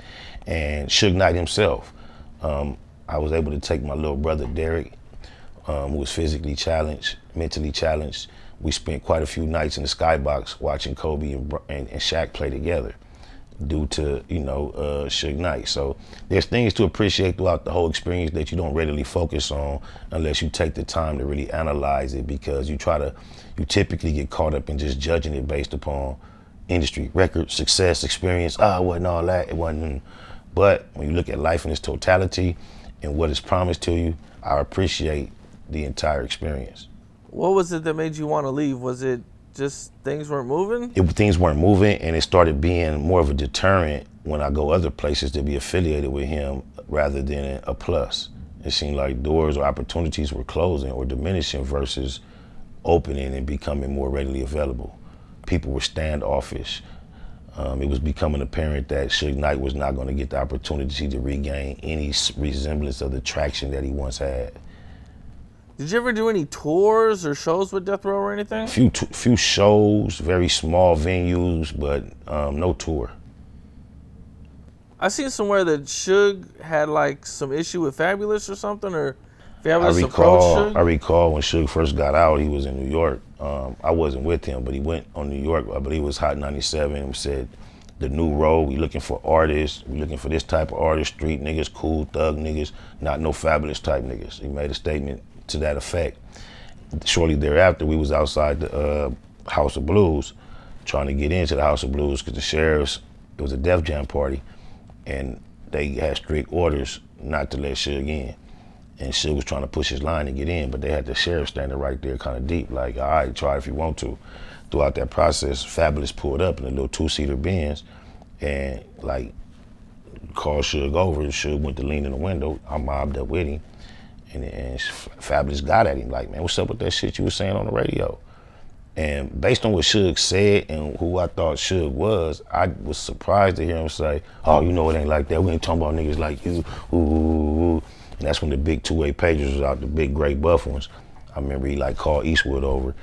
And Suge Knight himself. I was able to take my little brother Derek, who was physically challenged, mentally challenged. We spent quite a few nights in the skybox watching Kobe and Shaq play together due to, you know, Suge Knight. So there's things to appreciate throughout the whole experience that you don't readily focus on unless you take the time to really analyze it, because you typically get caught up in just judging it based upon industry, record, success, experience. It wasn't all that, it wasn't. But when you look at life in its totality and what is promised to you, I appreciate the entire experience. What was it that made you want to leave? Was it just things weren't moving? Things weren't moving, and it started being more of a deterrent when I go other places to be affiliated with him rather than a plus. It seemed like doors or opportunities were closing or diminishing versus opening and becoming more readily available. People were standoffish. It was becoming apparent that Suge Knight was not going to get the opportunity to regain any resemblance of the traction that he once had. Did you ever do any tours or shows with Death Row or anything? Few shows, very small venues, but no tour. I seen somewhere that Suge had like some issue with Fabolous or something, or Fabolous approached Suge. I recall when Suge first got out, he was in New York. I wasn't with him, but he went on New York. I believe it was Hot 97 and said, the new road, we looking for artists, we looking for this type of artist, street niggas, cool thug niggas, not no Fabolous type niggas. He made a statement to that effect. Shortly thereafter, we was outside the House of Blues, trying to get into the House of Blues because the sheriffs, it was a Def Jam party, and they had strict orders not to let Suge in. And Suge was trying to push his line to get in, but they had the sheriff standing right there kind of deep, like, all right, try if you want to. Throughout that process, Fabolous pulled up in a little two-seater Benz and like called Suge over, and Suge went to lean in the window. I mobbed up with him. And Fabolous got at him like, man, what's up with that shit you was saying on the radio? And based on what Suge said and who I thought Suge was, I was surprised to hear him say, oh, you know it ain't like that. We ain't talking about niggas like you. Ooh. And that's when the big two-way pagers was out, the big gray buff ones. I remember he like called Eastwood over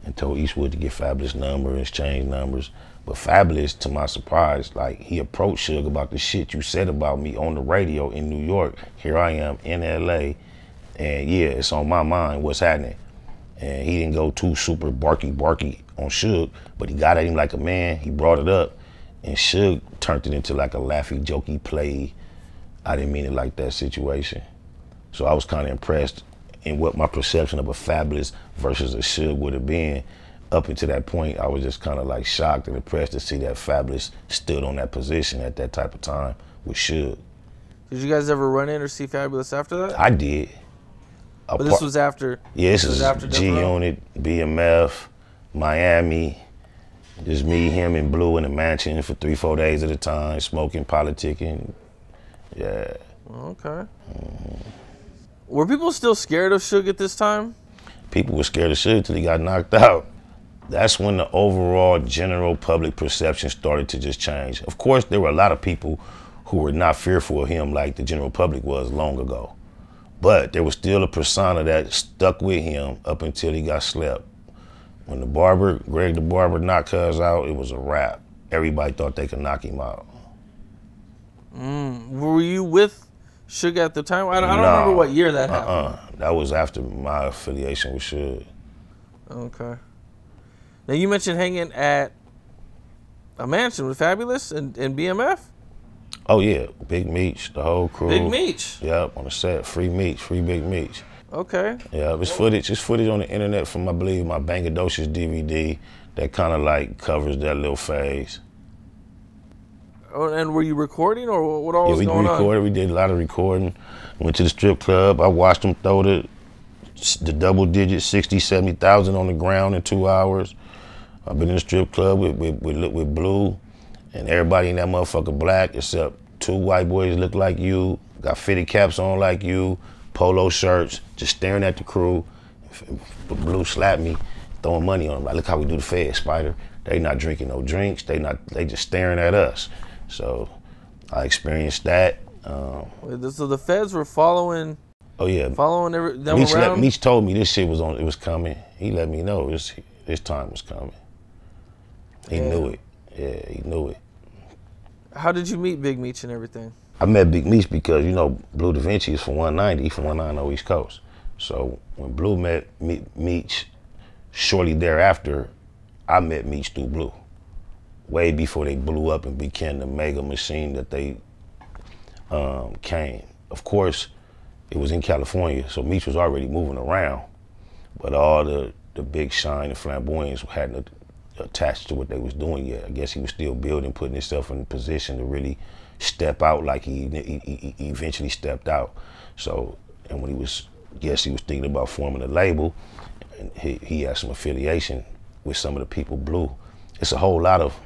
and told Eastwood to get Fabolous' number and exchange numbers. But Fabolous, to my surprise, like he approached Suge about the shit you said about me on the radio in New York. Here I am in LA. And yeah, it's on my mind what's happening. And he didn't go too super barky on Suge, but he got at him like a man. He brought it up, and Suge turned it into like a laughy, jokey play. I didn't mean it like that situation. So I was kind of impressed in what my perception of a Fabolous versus a Suge would have been. Up until that point, I was just kind of like shocked and impressed to see that Fabolous stood on that position at that type of time with Suge. Did you guys ever run in or see Fabolous after that? I did. But this was after? Yeah, this is after G-Unit, BMF, Miami. Just me, him, and Blue in the mansion for 3-4 days at a time, smoking, politicking. Yeah. Okay. Were people still scared of Suge at this time? People were scared of Suge till he got knocked out. That's when the overall general public perception started to just change. Of course, there were a lot of people who were not fearful of him like the general public was long ago. But there was still a persona that stuck with him up until he got slept. When Greg the Barber knocked Cuz out, it was a wrap. Everybody thought they could knock him out. Were you with Suge at the time? I don't remember what year that happened. That was after my affiliation with Suge. Okay. Now, you mentioned hanging at a mansion with Fabolous and BMF? Oh, yeah. Big Meech, the whole crew. Big Meech? Yep, on the set. Free Meech, free Big Meech. Okay. Yeah, it's footage on the internet from, I believe, my Bangadocious DVD that kind of like covers that little phase. Oh, and were you recording or what all was going on? Yeah, we recorded. We did a lot of recording. Went to the strip club. I watched them throw the double digit 60, 70,000 on the ground in 2 hours. I've been in the strip club with Blue, and everybody in that motherfucker black except 2 white boys look like you, got fitted caps on like you, polo shirts, just staring at the crew. Blue slapped me, throwing money on them. Like, look how we do the Fed, Spider. They not drinking no drinks. They just staring at us. So I experienced that. So the feds were following. Oh yeah, following them around. Meech told me this shit was coming. He let me know this time was coming. He knew it. Yeah, he knew it. How did you meet Big Meech and everything? I met Big Meech because, you know, Blue Da Vinci is from 190, from 190 East Coast. So when Blue met Meech, shortly thereafter, I met Meech through Blue. Way before they blew up and became the mega machine that they came. Of course, it was in California, so Meech was already moving around, but all the big shine and flamboyance hadn't attached to what they was doing yet. I guess he was still building, putting himself in a position to really step out like he eventually stepped out. So, and when he was thinking about forming a label, and he had some affiliation with some of the people Blue. It's a whole lot of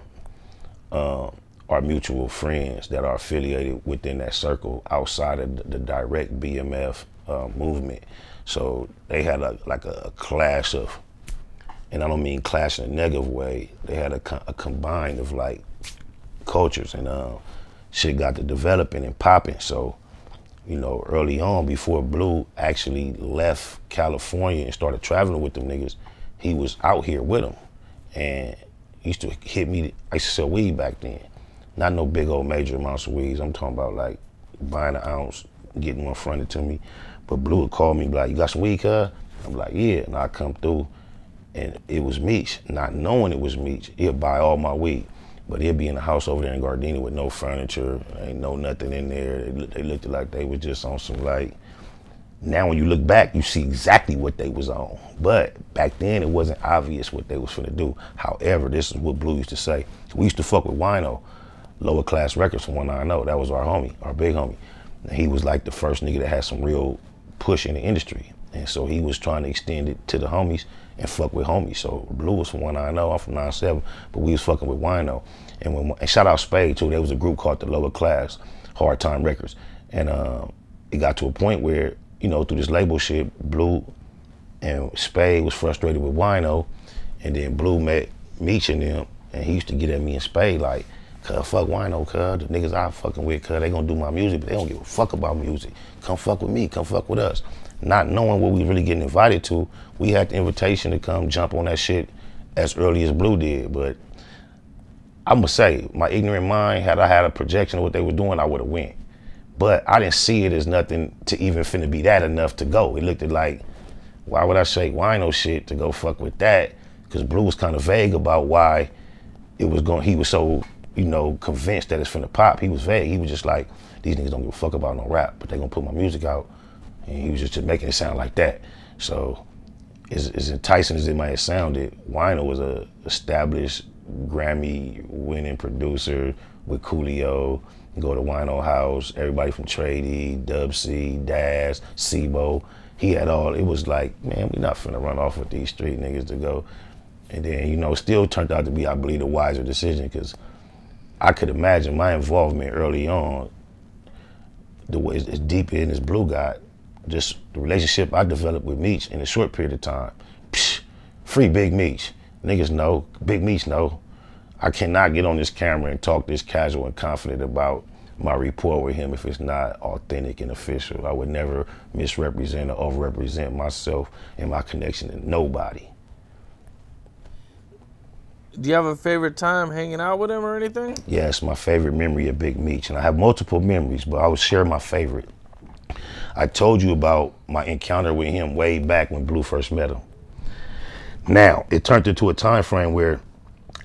our mutual friends that are affiliated within that circle outside of the direct BMF movement. So they had a clash of, and I don't mean clash in a negative way, they had a combine of like cultures, and shit got to developing and popping. So, you know, early on, before Blue actually left California and started traveling with them niggas, he was out here with them. And he used to hit me, I used to sell weed back then. Not no big old major amounts of weeds. I'm talking about like buying an ounce, getting one fronted to me. But Blue would call me, be like, you got some weed, cuz? I'm like, yeah. And I come through, and it was Meech. Not knowing it was Meech, he'll buy all my weed. But he'll be in the house over there in Gardena with no furniture, ain't no nothing in there. They looked like they was just on some like, now when you look back, you see exactly what they was on. But back then, it wasn't obvious what they was finna do. However, this is what Blue used to say. We used to fuck with Wino, Lower Class Records from 190. That was our homie, our big homie. And he was like the first nigga that had some real push in the industry. And so he was trying to extend it to the homies and fuck with homies. So Blue was from 190, I'm from 97, but we was fucking with Wino. And shout out Spade too, there was a group called the Lower Class, Hard Time Records. And it got to a point where, you know, through this label shit, Blue and Spade was frustrated with Wino, and then Blue met Meech and them, and he used to get at me and Spade like, cuz fuck Wino, cuz the niggas I fucking with, cuz they gonna do my music, but they don't give a fuck about music. Come fuck with me, come fuck with us. Not knowing what we really getting invited to, we had the invitation to come jump on that shit as early as Blue did. But I'ma say, my ignorant mind, had I had a projection of what they were doing, I would've went. But I didn't see it as nothing to even finna be that enough to go. It looked at like, why would I shake Wino shit to go fuck with that? Because Blue was kind of vague about why it was going, he was so, you know, convinced that it's finna pop. He was vague. He was just like, these niggas don't give a fuck about no rap, but they gonna put my music out. And he was just making it sound like that. So as enticing as it might have sounded, Wino was a established Grammy winning producer with Coolio. Go to Wino House, everybody from Trady, Dub C, Daz, Sibo. He had all, it was like, man, we not finna run off with these street niggas to go. And then, you know, still turned out to be, I believe, a wiser decision, because I could imagine my involvement early on, the way as deep in as Blue got, just the relationship I developed with Meech in a short period of time. Psh, free Big Meech. Niggas know, Big Meech know. I cannot get on this camera and talk this casual and confident about my rapport with him if it's not authentic and official. I would never misrepresent or overrepresent myself and my connection to nobody. Do you have a favorite time hanging out with him or anything? Yeah, it's my favorite memory of Big Meech. And I have multiple memories, but I would share my favorite. I told you about my encounter with him way back when Blue first met him. Now, it turned into a time frame where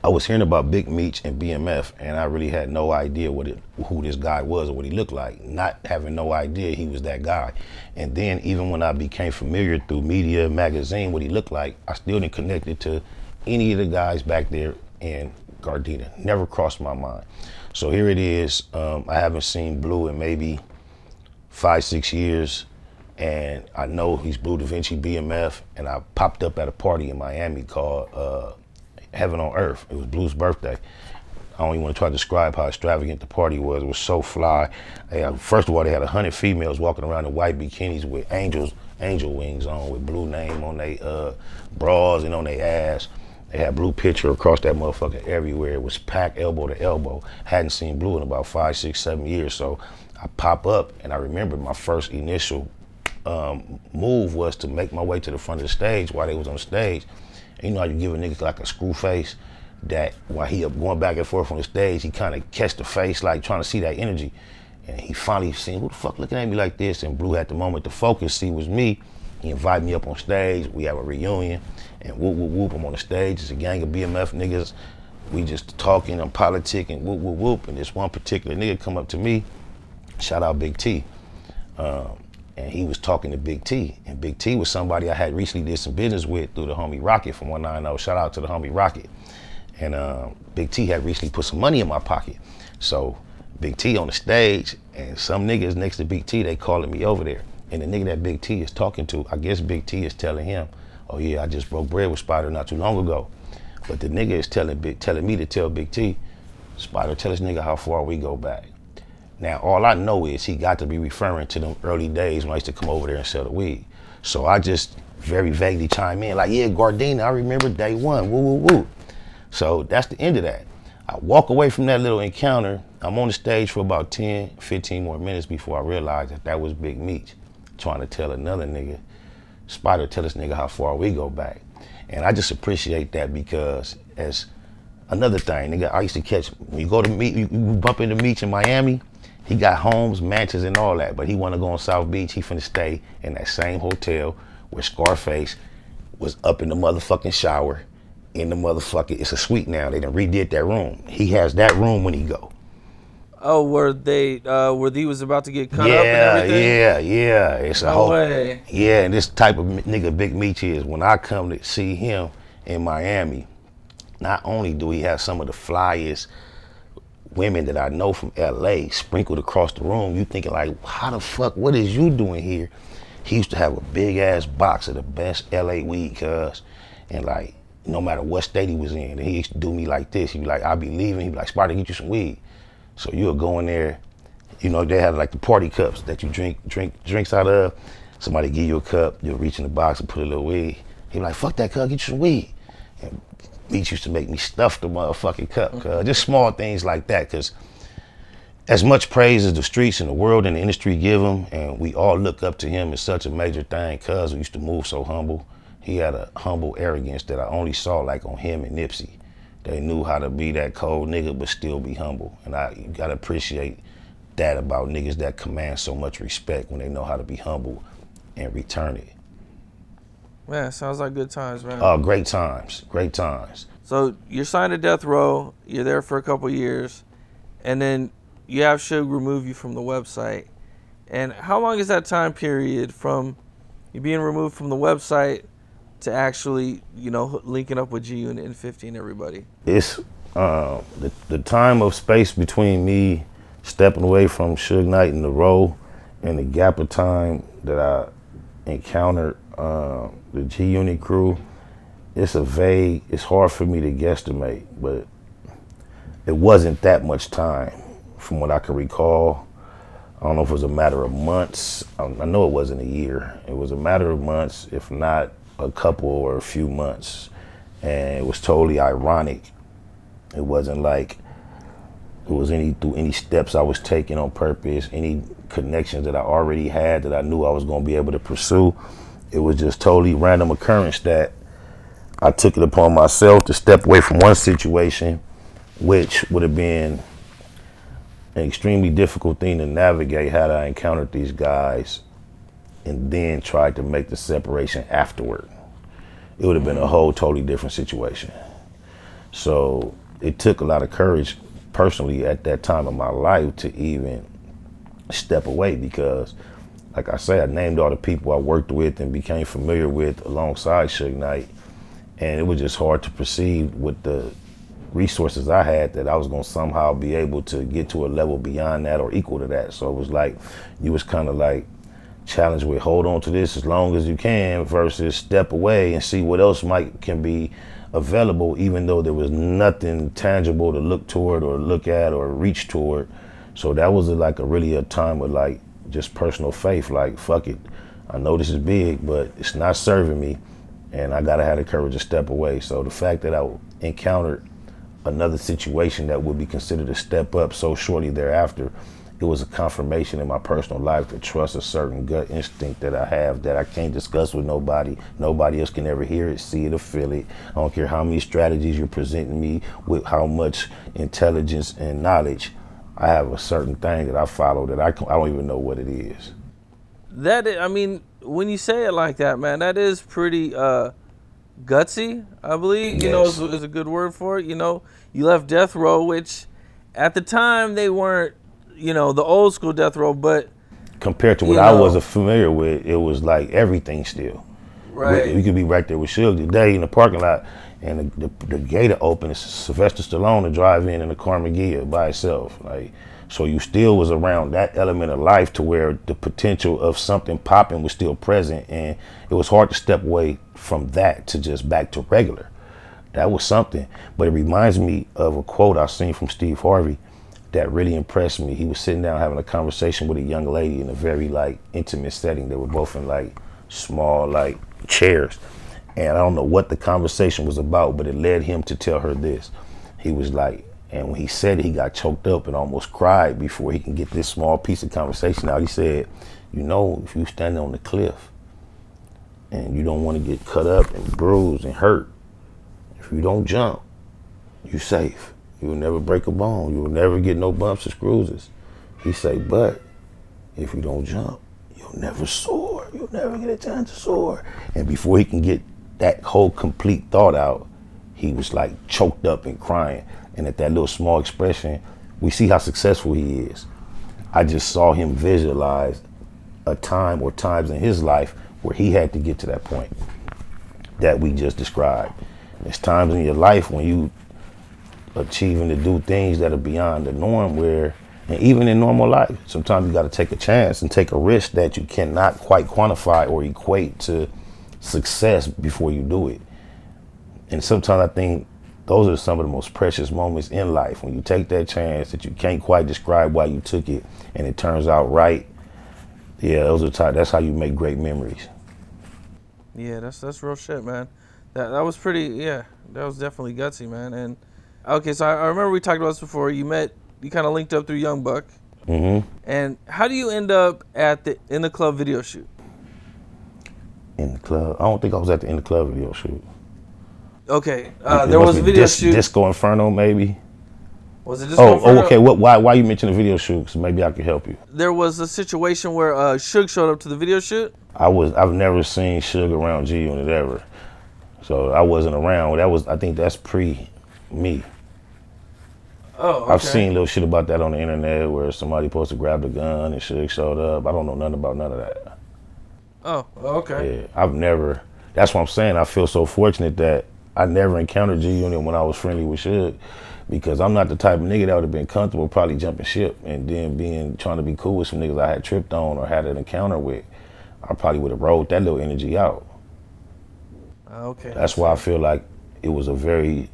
I was hearing about Big Meech and BMF, and I really had no idea who this guy was or what he looked like, not having no idea he was that guy. And then even when I became familiar through media, magazine, what he looked like, I still didn't connect it to any of the guys back there in Gardena. Never crossed my mind. So here it is. I haven't seen Blue in maybe 5-6 years, and I know he's Blue Da Vinci BMF, and I popped up at a party in Miami called Heaven on Earth. It was Blue's birthday. I don't even want to try to describe how extravagant the party was. It was so fly. First of all, they had 100 females walking around in white bikinis with angel wings on, with Blue name on their bras and on their ass. They had Blue picture across that motherfucker everywhere. It was packed elbow to elbow. Hadn't seen Blue in about 5, 6, 7 years. So I pop up, and I remember my first initial move was to make my way to the front of the stage while they was on stage. And you know how you give a nigga like a screw face, that while he up going back and forth on the stage, he kind of catch the face, like trying to see that energy. And he finally seen, who the fuck looking at me like this? And Blue had the moment to focus, see was me. He invited me up on stage. We have a reunion, and whoop, whoop, whoop, I'm on the stage. It's a gang of BMF niggas. We just talking and politicking, whoop, whoop, whoop. And this one particular nigga come up to me, shout out Big T. And he was talking to Big T. And Big T was somebody I had recently did some business with through the homie Rocket from 190. Shout out to the homie Rocket. And Big T had recently put some money in my pocket. So Big T on the stage, and some niggas next to Big T, they calling me over there. And the nigga that Big T is talking to, I guess Big T is telling him, oh yeah, I just broke bread with Spider not too long ago. But the nigga is telling me to tell Big T, Spider, tell this nigga how far we go back. Now, all I know is he got to be referring to them early days when I used to come over there and sell the weed. So I just very vaguely chime in, like, yeah, Gardena, I remember day one, woo, woo, woo. So that's the end of that. I walk away from that little encounter. I'm on the stage for about 10, 15 more minutes before I realized that was Big Meech trying to tell another nigga, Spider, tell this nigga how far we go back. And I just appreciate that, because as another thing, nigga, I used to catch, when you go to Meech, you bump into Meech in Miami, he got homes, mansions, and all that, but he want to go on South Beach. He finna stay in that same hotel where Scarface was up in the motherfucking shower, in the motherfucking, it's a suite now. They done redid that room. He has that room when he go. Oh, where he was about to get cut up and everything? Yeah. It's a whole way. Yeah, and this type of nigga Big Meech is, when I come to see him in Miami, not only do he have some of the flyest women that I know from LA sprinkled across the room, you thinking like, how the fuck, what is you doing here? He used to have a big ass box of the best LA weed, cuz, and like, no matter what state he was in, and he used to do me like this. He'd be like, I'll be leaving, he'd be like, Spider, get you some weed. So you'll go in there, you know, they have like the party cups that you drink drinks out of. Somebody give you a cup, you'll reach in the box and put a little weed. He'd be like, fuck that, cuz, get you some weed. And Meech used to make me stuff the motherfucking cup, cuz. Just small things like that, cuz as much praise as the streets and the world and the industry give him, and we all look up to him as such a major thing, cuz we used to move so humble. He had a humble arrogance that I only saw like on him and Nipsey. They knew how to be that cold nigga but still be humble. And you gotta appreciate that about niggas that command so much respect, when they know how to be humble and return it. Man, sounds like good times, man. Great times, great times. So you're signed to Death Row, you're there for a couple years, and then you have Suge remove you from the website. And how long is that time period from you being removed from the website to actually, you know, linking up with G-Unit and 50 and everybody? It's the time of space between me stepping away from Suge Knight and the Row, and the gap of time that I encountered the G-Unit crew. It's hard for me to guesstimate, but it wasn't that much time from what I can recall. I don't know if it was a matter of months I know it wasn't a year. It was a matter of months, if not a couple or a few months. And it was totally ironic. It wasn't like it was through any steps I was taking on purpose, any connections that I already had that I knew I was going to be able to pursue. It was just totally random occurrence that I took it upon myself to step away from one situation, which would have been an extremely difficult thing to navigate had I encountered these guys and then tried to make the separation afterward. It would have been a whole totally different situation. So it took a lot of courage personally at that time of my life to even step away, because like I said, I named all the people I worked with and became familiar with alongside Suge Knight, and it was just hard to perceive with the resources I had that I was gonna somehow be able to get to a level beyond that or equal to that. So it was like, you was kind of like challenged with hold on to this as long as you can versus step away and see what else can be available, even though there was nothing tangible to look toward or look at or reach toward. So that was like really a time of like just personal faith, like fuck it, I know this is big, but it's not serving me, and I gotta have the courage to step away. So the fact that I encountered another situation that would be considered a step up so shortly thereafter, it was a confirmation in my personal life to trust a certain gut instinct that I have that I can't discuss with nobody. Nobody else can ever hear it, see it, or feel it. I don't care how many strategies you're presenting me with, how much intelligence and knowledge. I have a certain thing that I follow that I don't even know what it is. I mean, when you say it like that, man, that is pretty gutsy, I believe. You know, is a good word for it. You know, you left death row, which at the time they weren't, you know, the old school death row, but compared to what I wasn't familiar with, it was like everything still. Right. You could be right there with Suge today in the parking lot, and the gate open. It's Sylvester Stallone to drive in a Carmageddon by itself. Like, so you still was around that element of life to where the potential of something popping was still present, and it was hard to step away from that to just back to regular. That was something. But it reminds me of a quote I seen from Steve Harvey that really impressed me. He was sitting down having a conversation with a young lady in a very like intimate setting. They were both in like small like chairs, and I don't know what the conversation was about, but it led him to tell her this. He was like, and when he said it, he got choked up and almost cried before he can get this small piece of conversation out. He said, you know, if you stand on the cliff and you don't want to get cut up and bruised and hurt, if you don't jump, you're safe. You'll never break a bone. You'll never get no bumps or bruises. He say, but if you don't jump, you'll never soar. You'll never get a chance to soar. And before he can get that whole complete thought out, he was like choked up and crying. And at that little small expression, we see how successful he is. I just saw him visualize a time or times in his life where he had to get to that point that we just described. There's times in your life when you achieving to do things that are beyond the norm, where, and even in normal life, sometimes you got to take a chance and take a risk that you cannot quite quantify or equate to success before you do it. And sometimes I think those are some of the most precious moments in life, when you take that chance that you can't quite describe why you took it and it turns out right. Yeah, those are that's how you make great memories. Yeah, that's real shit, man. That was pretty, yeah, that was definitely gutsy, man. And okay, so I remember we talked about this before. You kind of linked up through Young Buck. Mm-hmm. And how do you end up at the In the Club video shoot? In the club? I don't think I was at the In the Club video shoot. Okay, there was a video shoot. Disco Inferno, maybe. Was it Disco Inferno? Oh, okay. Why you mentioned the video shoot? Because maybe I could help you. There was a situation where Suge showed up to the video shoot. I've never seen Suge around G Unit ever, so I wasn't around. I think that's pre-me. Oh, okay. I've seen little shit about that on the internet where somebody supposed to grab the gun and Suge showed up. I don't know nothing about none of that. Oh, okay. Yeah, I've never. That's what I'm saying. I feel so fortunate that I never encountered G Unit when I was friendly with Suge, because I'm not the type of nigga that would have been comfortable probably jumping ship and then trying to be cool with some niggas I had tripped on or had an encounter with. I probably would have rolled that little energy out. Okay. That's why I feel like it was a very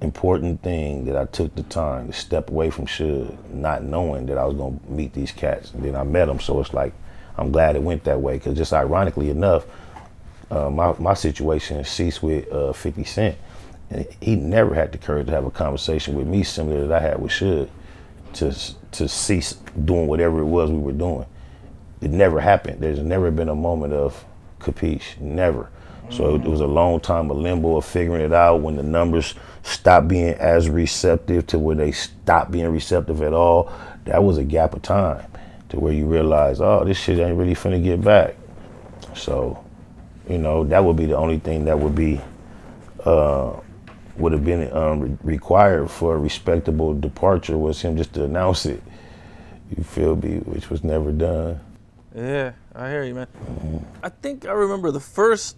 important thing that I took the time to step away from Suge, not knowing that I was gonna meet these cats. And then I met them, so it's like, I'm glad it went that way. Cause just ironically enough, my situation ceased with 50 Cent. And he never had the courage to have a conversation with me similar that I had with Suge to cease doing whatever it was we were doing. It never happened. There's never been a moment of capiche, never. So it was a long time of limbo of figuring it out when the numbers stopped being as receptive to where they stopped being receptive at all. That was a gap of time to where you realize, oh, this shit ain't really finna get back. So, you know, that would be the only thing that would be, would have been required for a respectable departure was him just to announce it. You feel me? Which was never done. Yeah, I hear you, man. I think I remember the first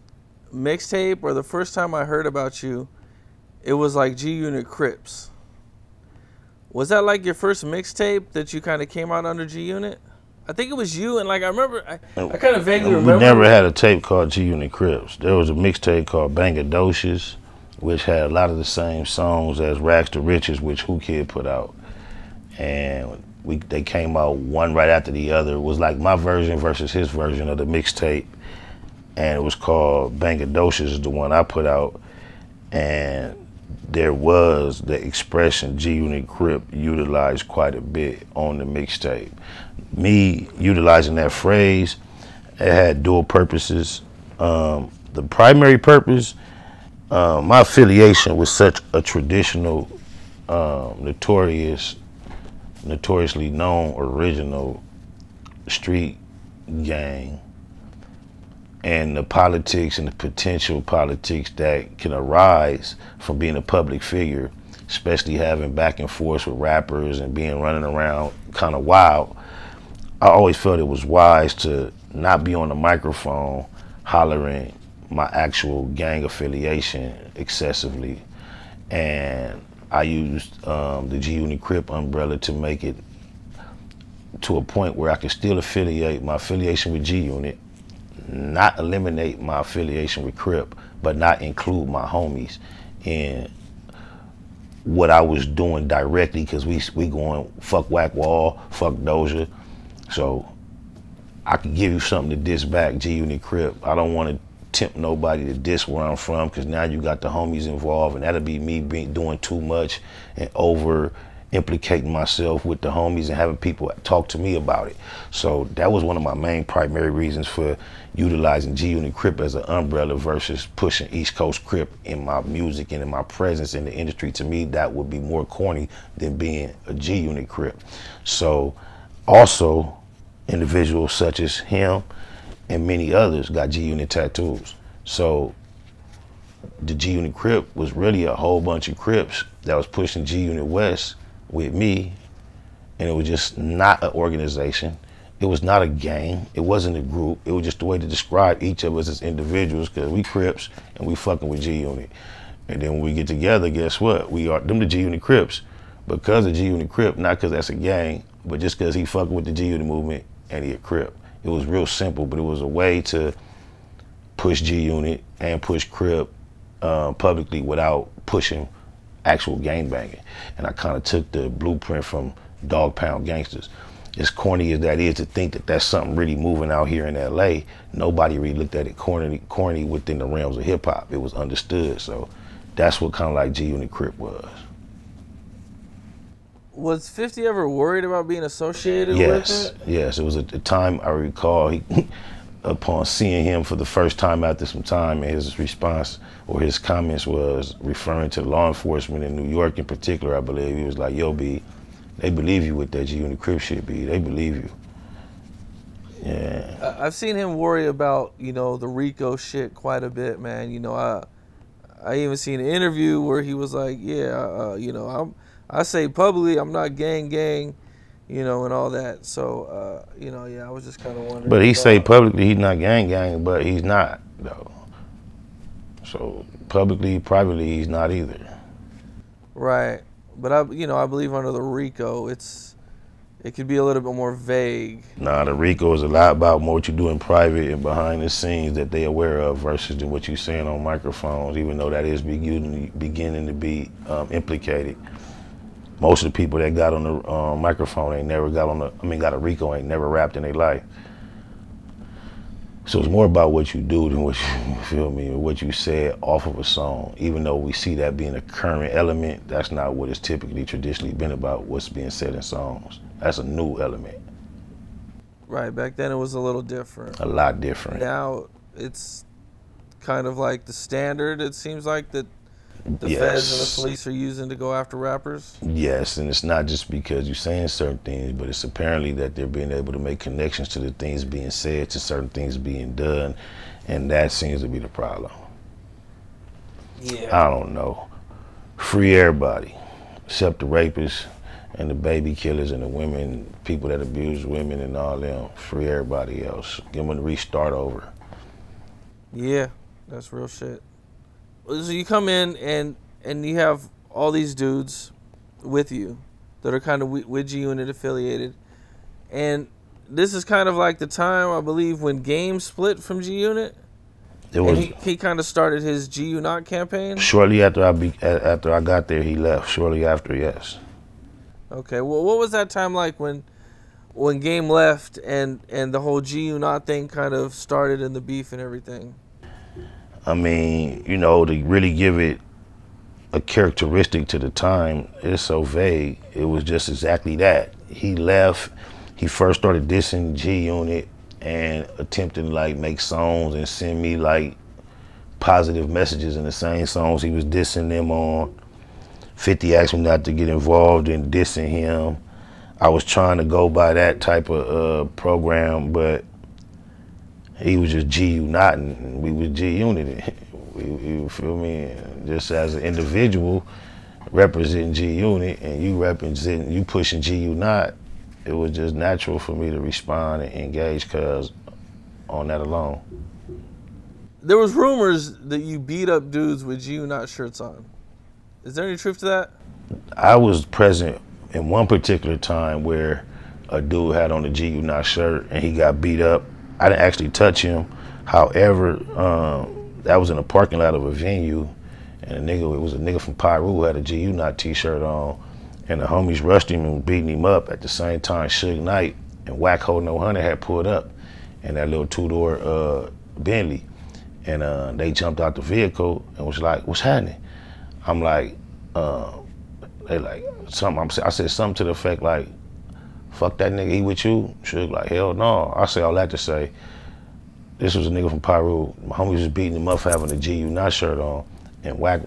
mixtape or the first time I heard about you, it was like G-Unit Crips. Was that like your first mixtape that you kind of came out under G-Unit? I think it was you, and like I remember, I kind of vaguely remember. We never had a tape called G-Unit Crips. There was a mixtape called Bangadocious, which had a lot of the same songs as Rags to Riches, which Who Kid put out. And they came out one right after the other. It was like my version versus his version of the mixtape. And it was called Bangadocious is the one I put out. And there was the expression G-Unit Crip utilized quite a bit on the mixtape. Me utilizing that phrase, it had dual purposes. The primary purpose, my affiliation with such a traditional, notoriously known original street gang, and the politics and the potential politics that can arise from being a public figure, especially having back and forth with rappers and being running around kind of wild. I always felt it was wise to not be on the microphone hollering my actual gang affiliation excessively. And I used the G-Unit Crip umbrella to make it to a point where I could still affiliate my affiliation with G-Unit, not eliminate my affiliation with Crip, but not include my homies in what I was doing directly, because we going fuck Wack Wall, fuck Doja. So I could give you something to diss back, G-Unit Crip. I don't want to tempt nobody to diss where I'm from, because now you got the homies involved, and that'll be me doing too much and over implicating myself with the homies and having people talk to me about it. So that was one of my main primary reasons for utilizing G-Unit Crip as an umbrella versus pushing East Coast Crip in my music and in my presence in the industry. To me, that would be more corny than being a G-Unit Crip. So also individuals such as him and many others got G-Unit tattoos. So the G-Unit Crip was really a whole bunch of Crips that was pushing G-Unit West with me, and it was just not an organization. It was not a gang. It wasn't a group. It was just a way to describe each of us as individuals, because we Crips and we fucking with G-Unit. And then when we get together, guess what? We are them the G-Unit Crips because of G-Unit Crip, not because that's a gang, but just because he fucking with the G-Unit movement and he a Crip. It was real simple, but it was a way to push G-Unit and push Crip publicly without pushing actual gang banging. And I kind of took the blueprint from Dog Pound Gangsters. As corny as that is to think that that's something really moving out here in LA, nobody really looked at it corny within the realms of hip hop. It was understood. So that's what kind of like G-Unit Crip was. Was 50 ever worried about being associated with it? Yes, it was at the time I recall upon seeing him for the first time after some time, and his response or his comments was referring to law enforcement in New York in particular, I believe. He was like, yo, B, they believe you with that G-Unit Crip shit, B. They believe you. Yeah. I've seen him worry about, you know, the Rico shit quite a bit, man. You know, I even seen an interview where he was like, yeah, you know, I say publicly I'm not gang, you know, and all that. So, you know, yeah, I was just kind of wondering. But he say publicly he's not gang, but he's not, though. So publicly, privately, he's not either. Right. But I believe under the RICO, it's it could be a little bit more vague. Nah, the RICO is a lot about more what you do in private and behind the scenes that they aware of versus what you're saying on microphones, even though that is beginning to be implicated. Most of the people that got on the microphone ain't never got on got a RICO, ain't never rapped in their life. So it's more about what you do than what you feel me, or what you said off of a song. Even though we see that being a current element, that's not what it's typically traditionally been about, what's being said in songs. That's a new element. Right, back then it was a little different. A lot different. Now it's kind of like the standard, it seems like, that the Yes. feds and the police are using to go after rappers. Yes, and it's not just because you're saying certain things, but it's apparently that they're being able to make connections to the things being said, to certain things being done, and that seems to be the problem. Yeah. I don't know. Free everybody, except the rapists and the baby killers and the women, people that abuse women and all them. Free everybody else. Give them a restart over. Yeah, that's real shit. So you come in and you have all these dudes with you that are kind of with G-Unit affiliated. And this is kind of like the time, I believe, when Game split from G-Unit. And he kind of started his G-Unit campaign. Shortly after I got there, he left. Shortly after, yes. Okay, well, what was that time like when Game left and the whole G-Unit thing kind of started in the beef and everything? I mean, you know, to really give it a characteristic to the time, it's so vague. It was just exactly that. He left, he first started dissing G-Unit and attempting to like make songs and send me like positive messages in the same songs he was dissing them on. 50 asked me not to get involved in dissing him. I was trying to go by that type of program, but he was just G-Unit and we was G-Unit. You feel me? Just as an individual representing G-Unit and you pushing G-Unit, it was just natural for me to respond and engage cuz on that alone. There was rumors that you beat up dudes with G-Unit shirts on. Is there any truth to that? I was present in one particular time where a dude had on a G-Unit shirt and he got beat up. I didn't actually touch him. However, that was in a parking lot of a venue, and it was a nigga from Pyru who had a G-Unit t-shirt on, and the homies rushed him and beating him up. At the same time, Suge Knight and Wack No Hunter had pulled up in that little two-door Bentley, and they jumped out the vehicle and was like, "What's happening?" I'm like, they like something. I said something to the effect like, "Fuck that nigga, he with you?" Suge like, "Hell no." I say all that to say, this was a nigga from Pyru. My homie was beating him up for having a G-Unit shirt on, and Wack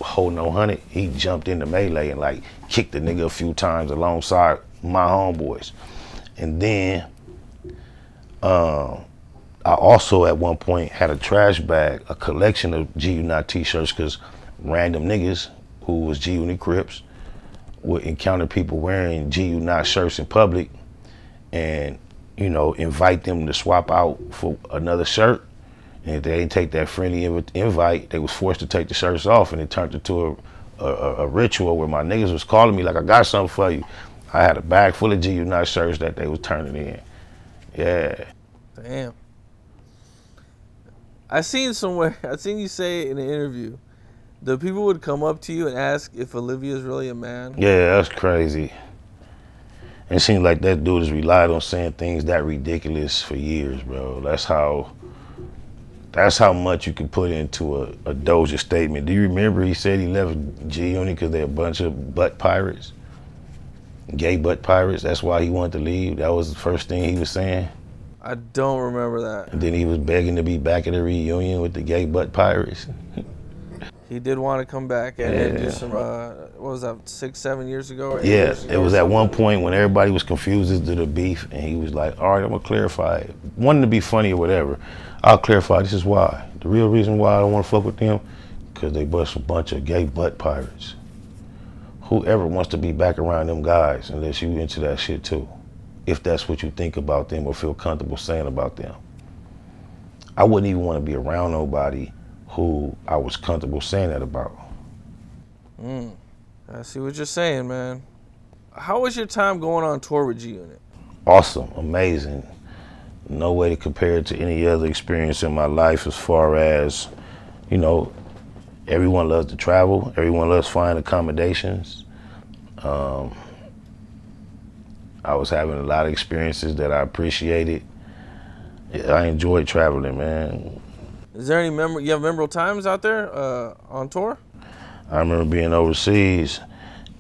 holding no honey. He jumped in the melee and like kicked the nigga a few times alongside my homeboys. And then I also at one point had a trash bag, a collection of G-Unit t-shirts, because random niggas who was G-Unit Crips would encounter people wearing G-Unit shirts in public and, you know, invite them to swap out for another shirt. And if they didn't take that friendly invite, they was forced to take the shirts off, and it turned into a ritual where my niggas was calling me like, "I got something for you." I had a bag full of G-Unit shirts that they was turning in. Yeah. Damn. I seen you say in an interview, the people would come up to you and ask if Olivia's really a man. Yeah, that's crazy. It seems like that dude has relied on saying things that ridiculous for years, bro. That's how much you can put into a Doja statement. Do you remember he said he left G-Unit because they're a bunch of butt pirates? Gay butt pirates. That's why he wanted to leave. That was the first thing he was saying. I don't remember that. And then he was begging to be back at a reunion with the gay butt pirates. He did want to come back and do some, what was that, 6, 7 years ago? Or 8 years ago, it was at one point when everybody was confused as to the beef, and he was like, all right, I'm gonna clarify it. Wanting to be funny or whatever, I'll clarify, this is why. The real reason why I don't want to fuck with them, because they bust a bunch of gay butt pirates. Whoever wants to be back around them guys, unless you into that shit too, if that's what you think about them or feel comfortable saying about them. I wouldn't even want to be around nobody who I was comfortable saying that about. I see what you're saying, man. How was your time going on tour with G Unit? Awesome, amazing. No way to compare it to any other experience in my life as far as, you know, everyone loves to travel. Everyone loves finding accommodations. I was having a lot of experiences that I appreciated. Yeah, I enjoyed traveling, man. Is there any you have memorable times out there on tour? I remember being overseas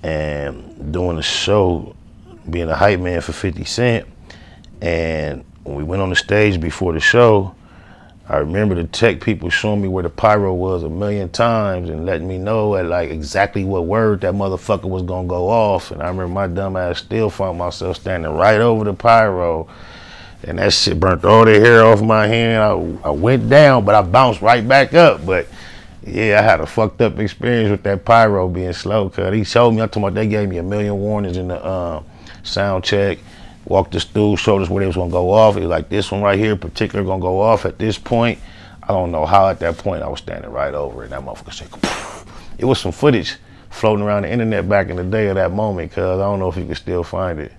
and doing a show, being a hype man for 50 Cent. And when we went on the stage before the show, I remember the tech people showing me where the pyro was 1,000,000 times and letting me know at like exactly what word that motherfucker was gonna go off. And I remember my dumb ass still found myself standing right over the pyro, and that shit burnt all the hair off my hand. I went down, but I bounced right back up. But yeah, I had a fucked up experience with that pyro being slow, cause he showed me, I'm talking about, they gave me 1,000,000 warnings in the sound check. Walked us through, showed us where they was gonna go off. He was like, this one right here, particular, gonna go off at this point. I don't know how at that point I was standing right over it. And that motherfucker said, poof. It was some footage floating around the internet back in the day of that moment, cause I don't know if you can still find it.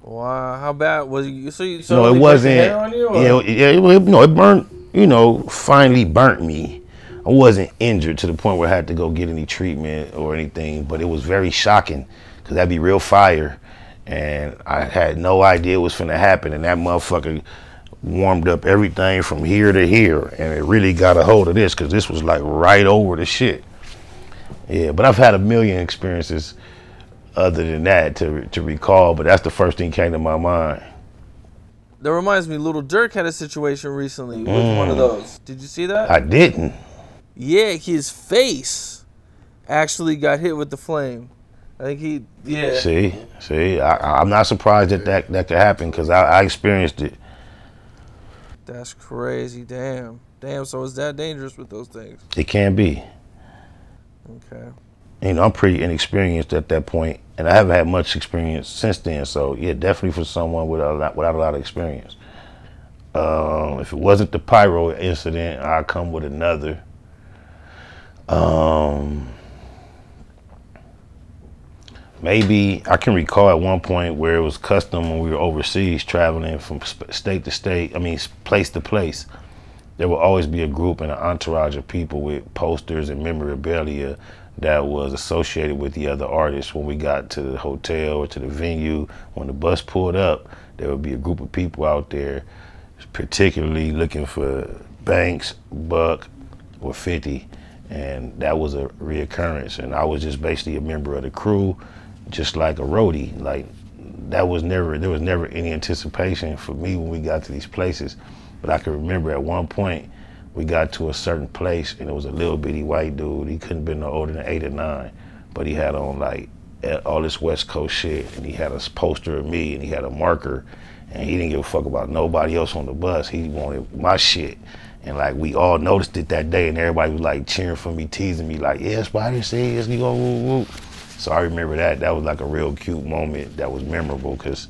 Wow, how bad was you? So No, it wasn't. Hair on you, it burnt. You know, finally burnt me. I wasn't injured to the point where I had to go get any treatment or anything, but it was very shocking, cause that'd be real fire. And I had no idea what was finna happen, and that motherfucker warmed up everything from here to here, and it really got a hold of this, because this was like right over the shit. Yeah, but I've had 1,000,000 experiences other than that to recall, but that's the first thing came to my mind. That reminds me, Little Durk had a situation recently with one of those. Did you see that? I didn't. Yeah, his face actually got hit with the flame. I think yeah. See, I'm not surprised that could happen, because I experienced it. That's crazy, damn. So it's that dangerous with those things? It can be. Okay. You know, I'm pretty inexperienced at that point, and I haven't had much experience since then, so yeah, definitely for someone without a lot of experience. If it wasn't the pyro incident, I'd come with another. Maybe I can recall at one point where it was custom when we were overseas traveling from state to state, place to place. There will always be a group and an entourage of people with posters and memorabilia that was associated with the other artists. When we got to the hotel or to the venue, when the bus pulled up, there would be a group of people out there particularly looking for Banks, Buck, or 50. And that was a reoccurrence. And I was just basically a member of the crew, just like a roadie. Like, there was never any anticipation for me when we got to these places. But I can remember at one point we got to a certain place, and it was a little bitty white dude. He couldn't have been no older than 8 or 9, but he had on like all this West Coast shit, and he had a poster of me, and he had a marker, and he didn't give a fuck about nobody else on the bus. He wanted my shit. And like, we all noticed it that day, and everybody was like cheering for me, teasing me, like, yeah, Spider says, you go, woo, woo. So I remember that. That was like a real cute moment that was memorable, because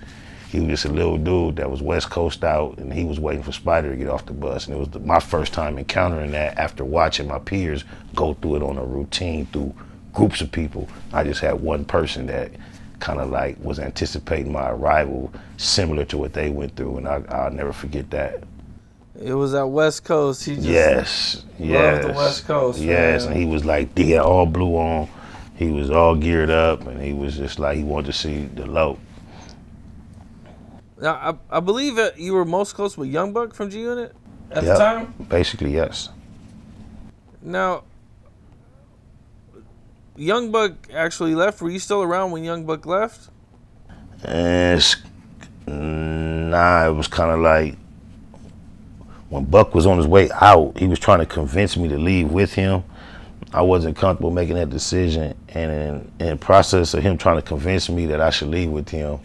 he was just a little dude that was West Coast out, and he was waiting for Spider to get off the bus. And it was my first time encountering that after watching my peers go through it on a routine through groups of people. I just had one person that kind of like was anticipating my arrival, similar to what they went through, and I'll never forget that. It was at West Coast. He just loved the West Coast. Yes, man. And he was like, he had all blue on. He was all geared up, and he was just like, he wanted to see the low. Now, I believe that you were most close with Young Buck from G Unit at the time? Basically, yes. Now, Young Buck actually left. Were you still around when Young Buck left? Nah, it was kind of like, when Buck was on his way out, he was trying to convince me to leave with him. I wasn't comfortable making that decision, and in the process of him trying to convince me that I should leave with him,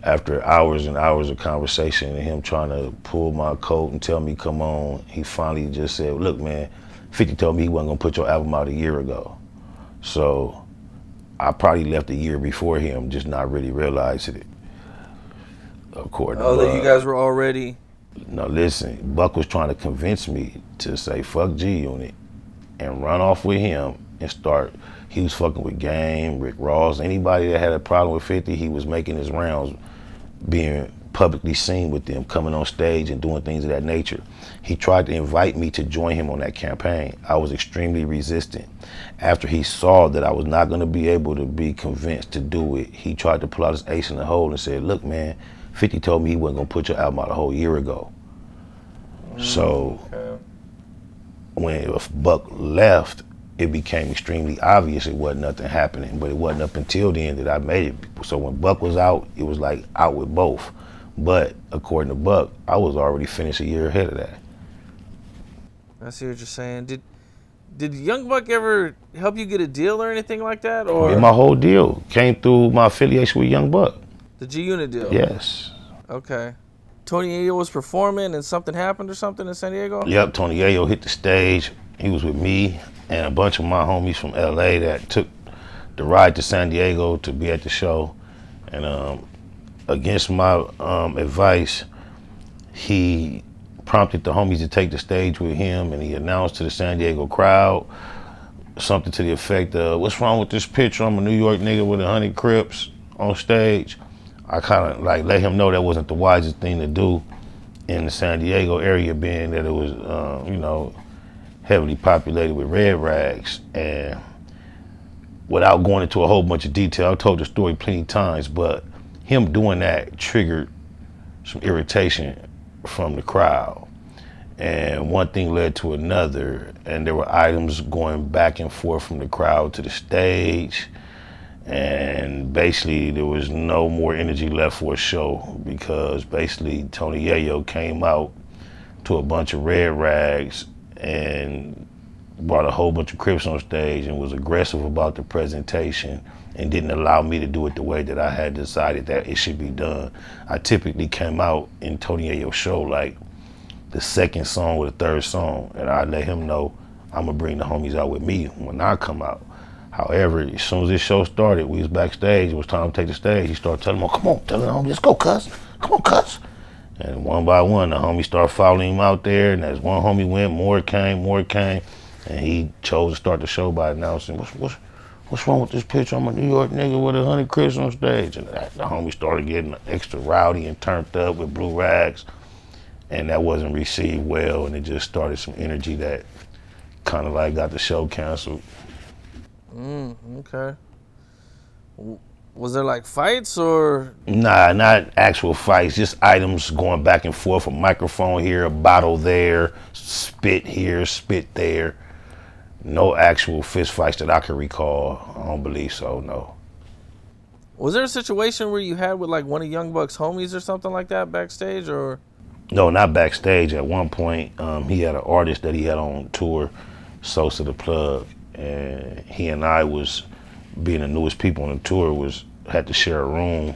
after hours and hours of conversation and him trying to pull my coat and tell me come on, he finally just said, look man, 50 told me he wasn't gonna put your album out a year ago. So I probably left a year before him, just not really realizing it. According to that you guys were already... No, listen, Buck was trying to convince me to say fuck G Unit and run off with him and start. He was fucking with Game, Rick Ross, anybody that had a problem with 50, he was making his rounds, being publicly seen with them, coming on stage and doing things of that nature. He tried to invite me to join him on that campaign. I was extremely resistant. After he saw that I was not going to be able to be convinced to do it, he tried to pull out his ace in the hole and said, look, man, 50 told me he wasn't going to put your album out a whole year ago. So when Buck left, it became extremely obvious it wasn't nothing happening, but it wasn't up until then that I made it. So when Buck was out, it was like out with both. But according to Buck, I was already finished a year ahead of that. I see what you're saying. Did Young Buck ever help you get a deal or anything like that? Or Yeah, my whole deal came through my affiliation with Young Buck. The G-Unit deal? Yes. Okay. Tony Yayo was performing and something happened or something in San Diego? Yep, Tony Yayo hit the stage. He was with me and a bunch of my homies from LA that took the ride to San Diego to be at the show. And against my advice, he prompted the homies to take the stage with him, and he announced to the San Diego crowd something to the effect of, what's wrong with this picture? I'm a New York nigga with 100 Crips on stage. I kind of like let him know that wasn't the wisest thing to do in the San Diego area, being that it was, you know, heavily populated with red rags. And without going into a whole bunch of detail, I've told the story plenty of times, but him doing that triggered some irritation from the crowd. And one thing led to another, and there were items going back and forth from the crowd to the stage. And basically there was no more energy left for a show, because basically Tony Yayo came out to a bunch of red rags and brought a whole bunch of Crips on stage and was aggressive about the presentation and didn't allow me to do it the way that I had decided that it should be done. I typically came out in Tony Yayo's show like the second song or the third song, and I let him know I'm gonna bring the homies out with me when I come out. However, as soon as this show started, we was backstage, it was time to take the stage. He started telling them, oh, come on, tell the homies, let's go, cuz. Come on, cuz. And one by one, the homies started following him out there, and as one homie went, more came, and he chose to start the show by announcing, what's wrong with this picture? I'm a New York nigga with 100 Crips on stage. And the homie started getting extra rowdy and turned up with blue rags, and that wasn't received well, and it just started some energy that kind of like got the show canceled. Okay. Was there like fights or? Nah, not actual fights, just items going back and forth, a microphone here, a bottle there, spit here, spit there. No actual fist fights that I can recall. I don't believe so, no. Was there a situation where you had with like one of Young Buck's homies or something like that backstage, or? No, not backstage. At one point, he had an artist that he had on tour, Sosa the Plug, and he and I was, being the newest people on the tour, had to share a room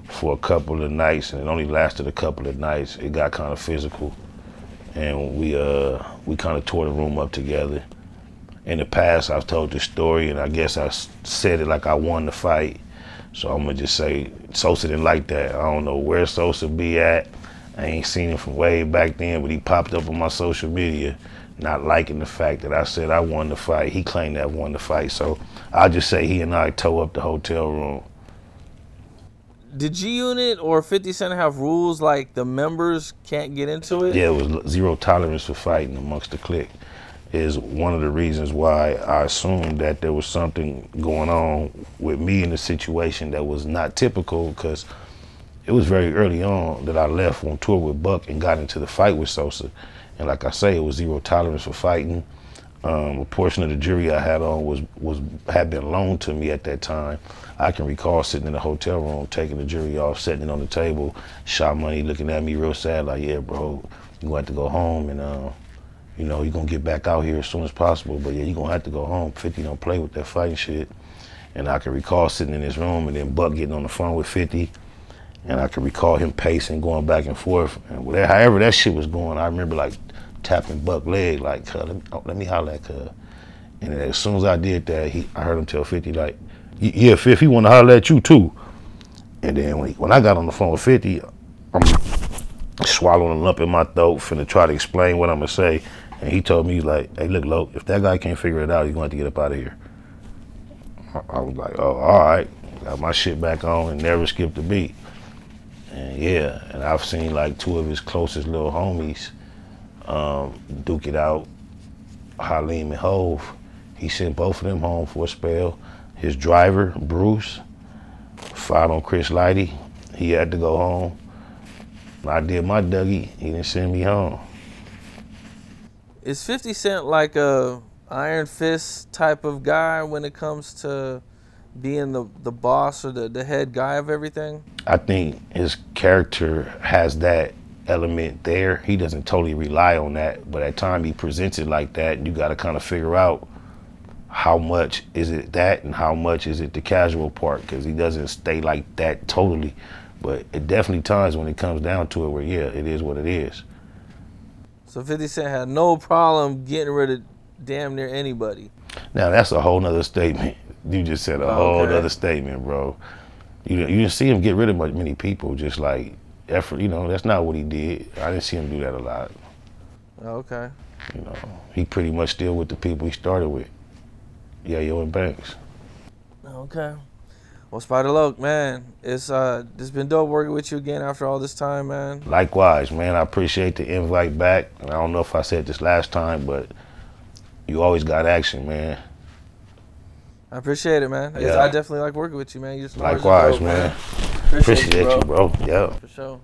for a couple of nights, and it only lasted a couple of nights. It got kind of physical, and we kind of tore the room up together. In the past, I've told this story, and I guess I said it like I won the fight. So I'm gonna just say Sosa didn't like that. I don't know where Sosa be at. I ain't seen him from way back then, but he popped up on my social media, not liking the fact that I said I won the fight. He claimed that I won the fight. So I'll just say he and I tore up the hotel room. Did G-Unit or 50 Cent have rules like the members can't get into it? Yeah, it was zero tolerance for fighting amongst the clique. Is one of the reasons why I assumed that there was something going on with me in the situation that was not typical, because it was very early on that I left on tour with Buck and got into the fight with Sosa. And like I say, it was zero tolerance for fighting. A portion of the jury I had on had been loaned to me at that time. I can recall sitting in the hotel room, taking the jury off, setting it on the table, Shot Money looking at me real sad, like, yeah, bro, you gonna have to go home, and you know, you're gonna get back out here as soon as possible, but yeah, you're gonna have to go home. 50 don't play with that fighting shit. And I can recall sitting in this room and then Buck getting on the phone with 50, and I can recall him pacing, going back and forth. And however that shit was going, I remember like tapping Buck's leg, like, let me holler at cuz. And as soon as I did that, I heard him tell 50, like, yeah, 50, he wanna holler at you too. And then when I got on the phone with 50, I'm swallowing a lump in my throat, finna try to explain what I'm gonna say. And he told me, like, hey, look, Lo, if that guy can't figure it out, he's gonna have to get up out of here. I was like, oh, all right. Got my shit back on and never skipped a beat. And yeah, and I've seen like two of his closest little homies duke it out, Halim and Hove. He sent both of them home for a spell. His driver, Bruce, filed on Chris Lighty. He had to go home. I did my Dougie, he didn't send me home. Is 50 Cent like a Iron Fist type of guy when it comes to being the boss or the head guy of everything? I think his character has that element there. He doesn't totally rely on that, but at times he presents it like that. You got to kind of figure out how much is it that and how much is it the casual part, because he doesn't stay like that totally. But it definitely times when it comes down to it where, yeah, it is what it is. So 50 Cent had no problem getting rid of damn near anybody. Now, that's a whole nother statement. You just said a whole other statement, bro. You didn't see him get rid of many people, just like effort. You know, that's not what he did. I didn't see him do that a lot. Okay. You know, he pretty much still with the people he started with. Yeah, Yo and Banks. Okay. Well, Spider Loc, man, it's been dope working with you again after all this time, man. Likewise, man. I appreciate the invite back. And I don't know if I said this last time, but you always got action, man. I appreciate it, man. Yeah. I definitely like working with you, man. You're Likewise, man. Appreciate you, bro. Yeah. For sure.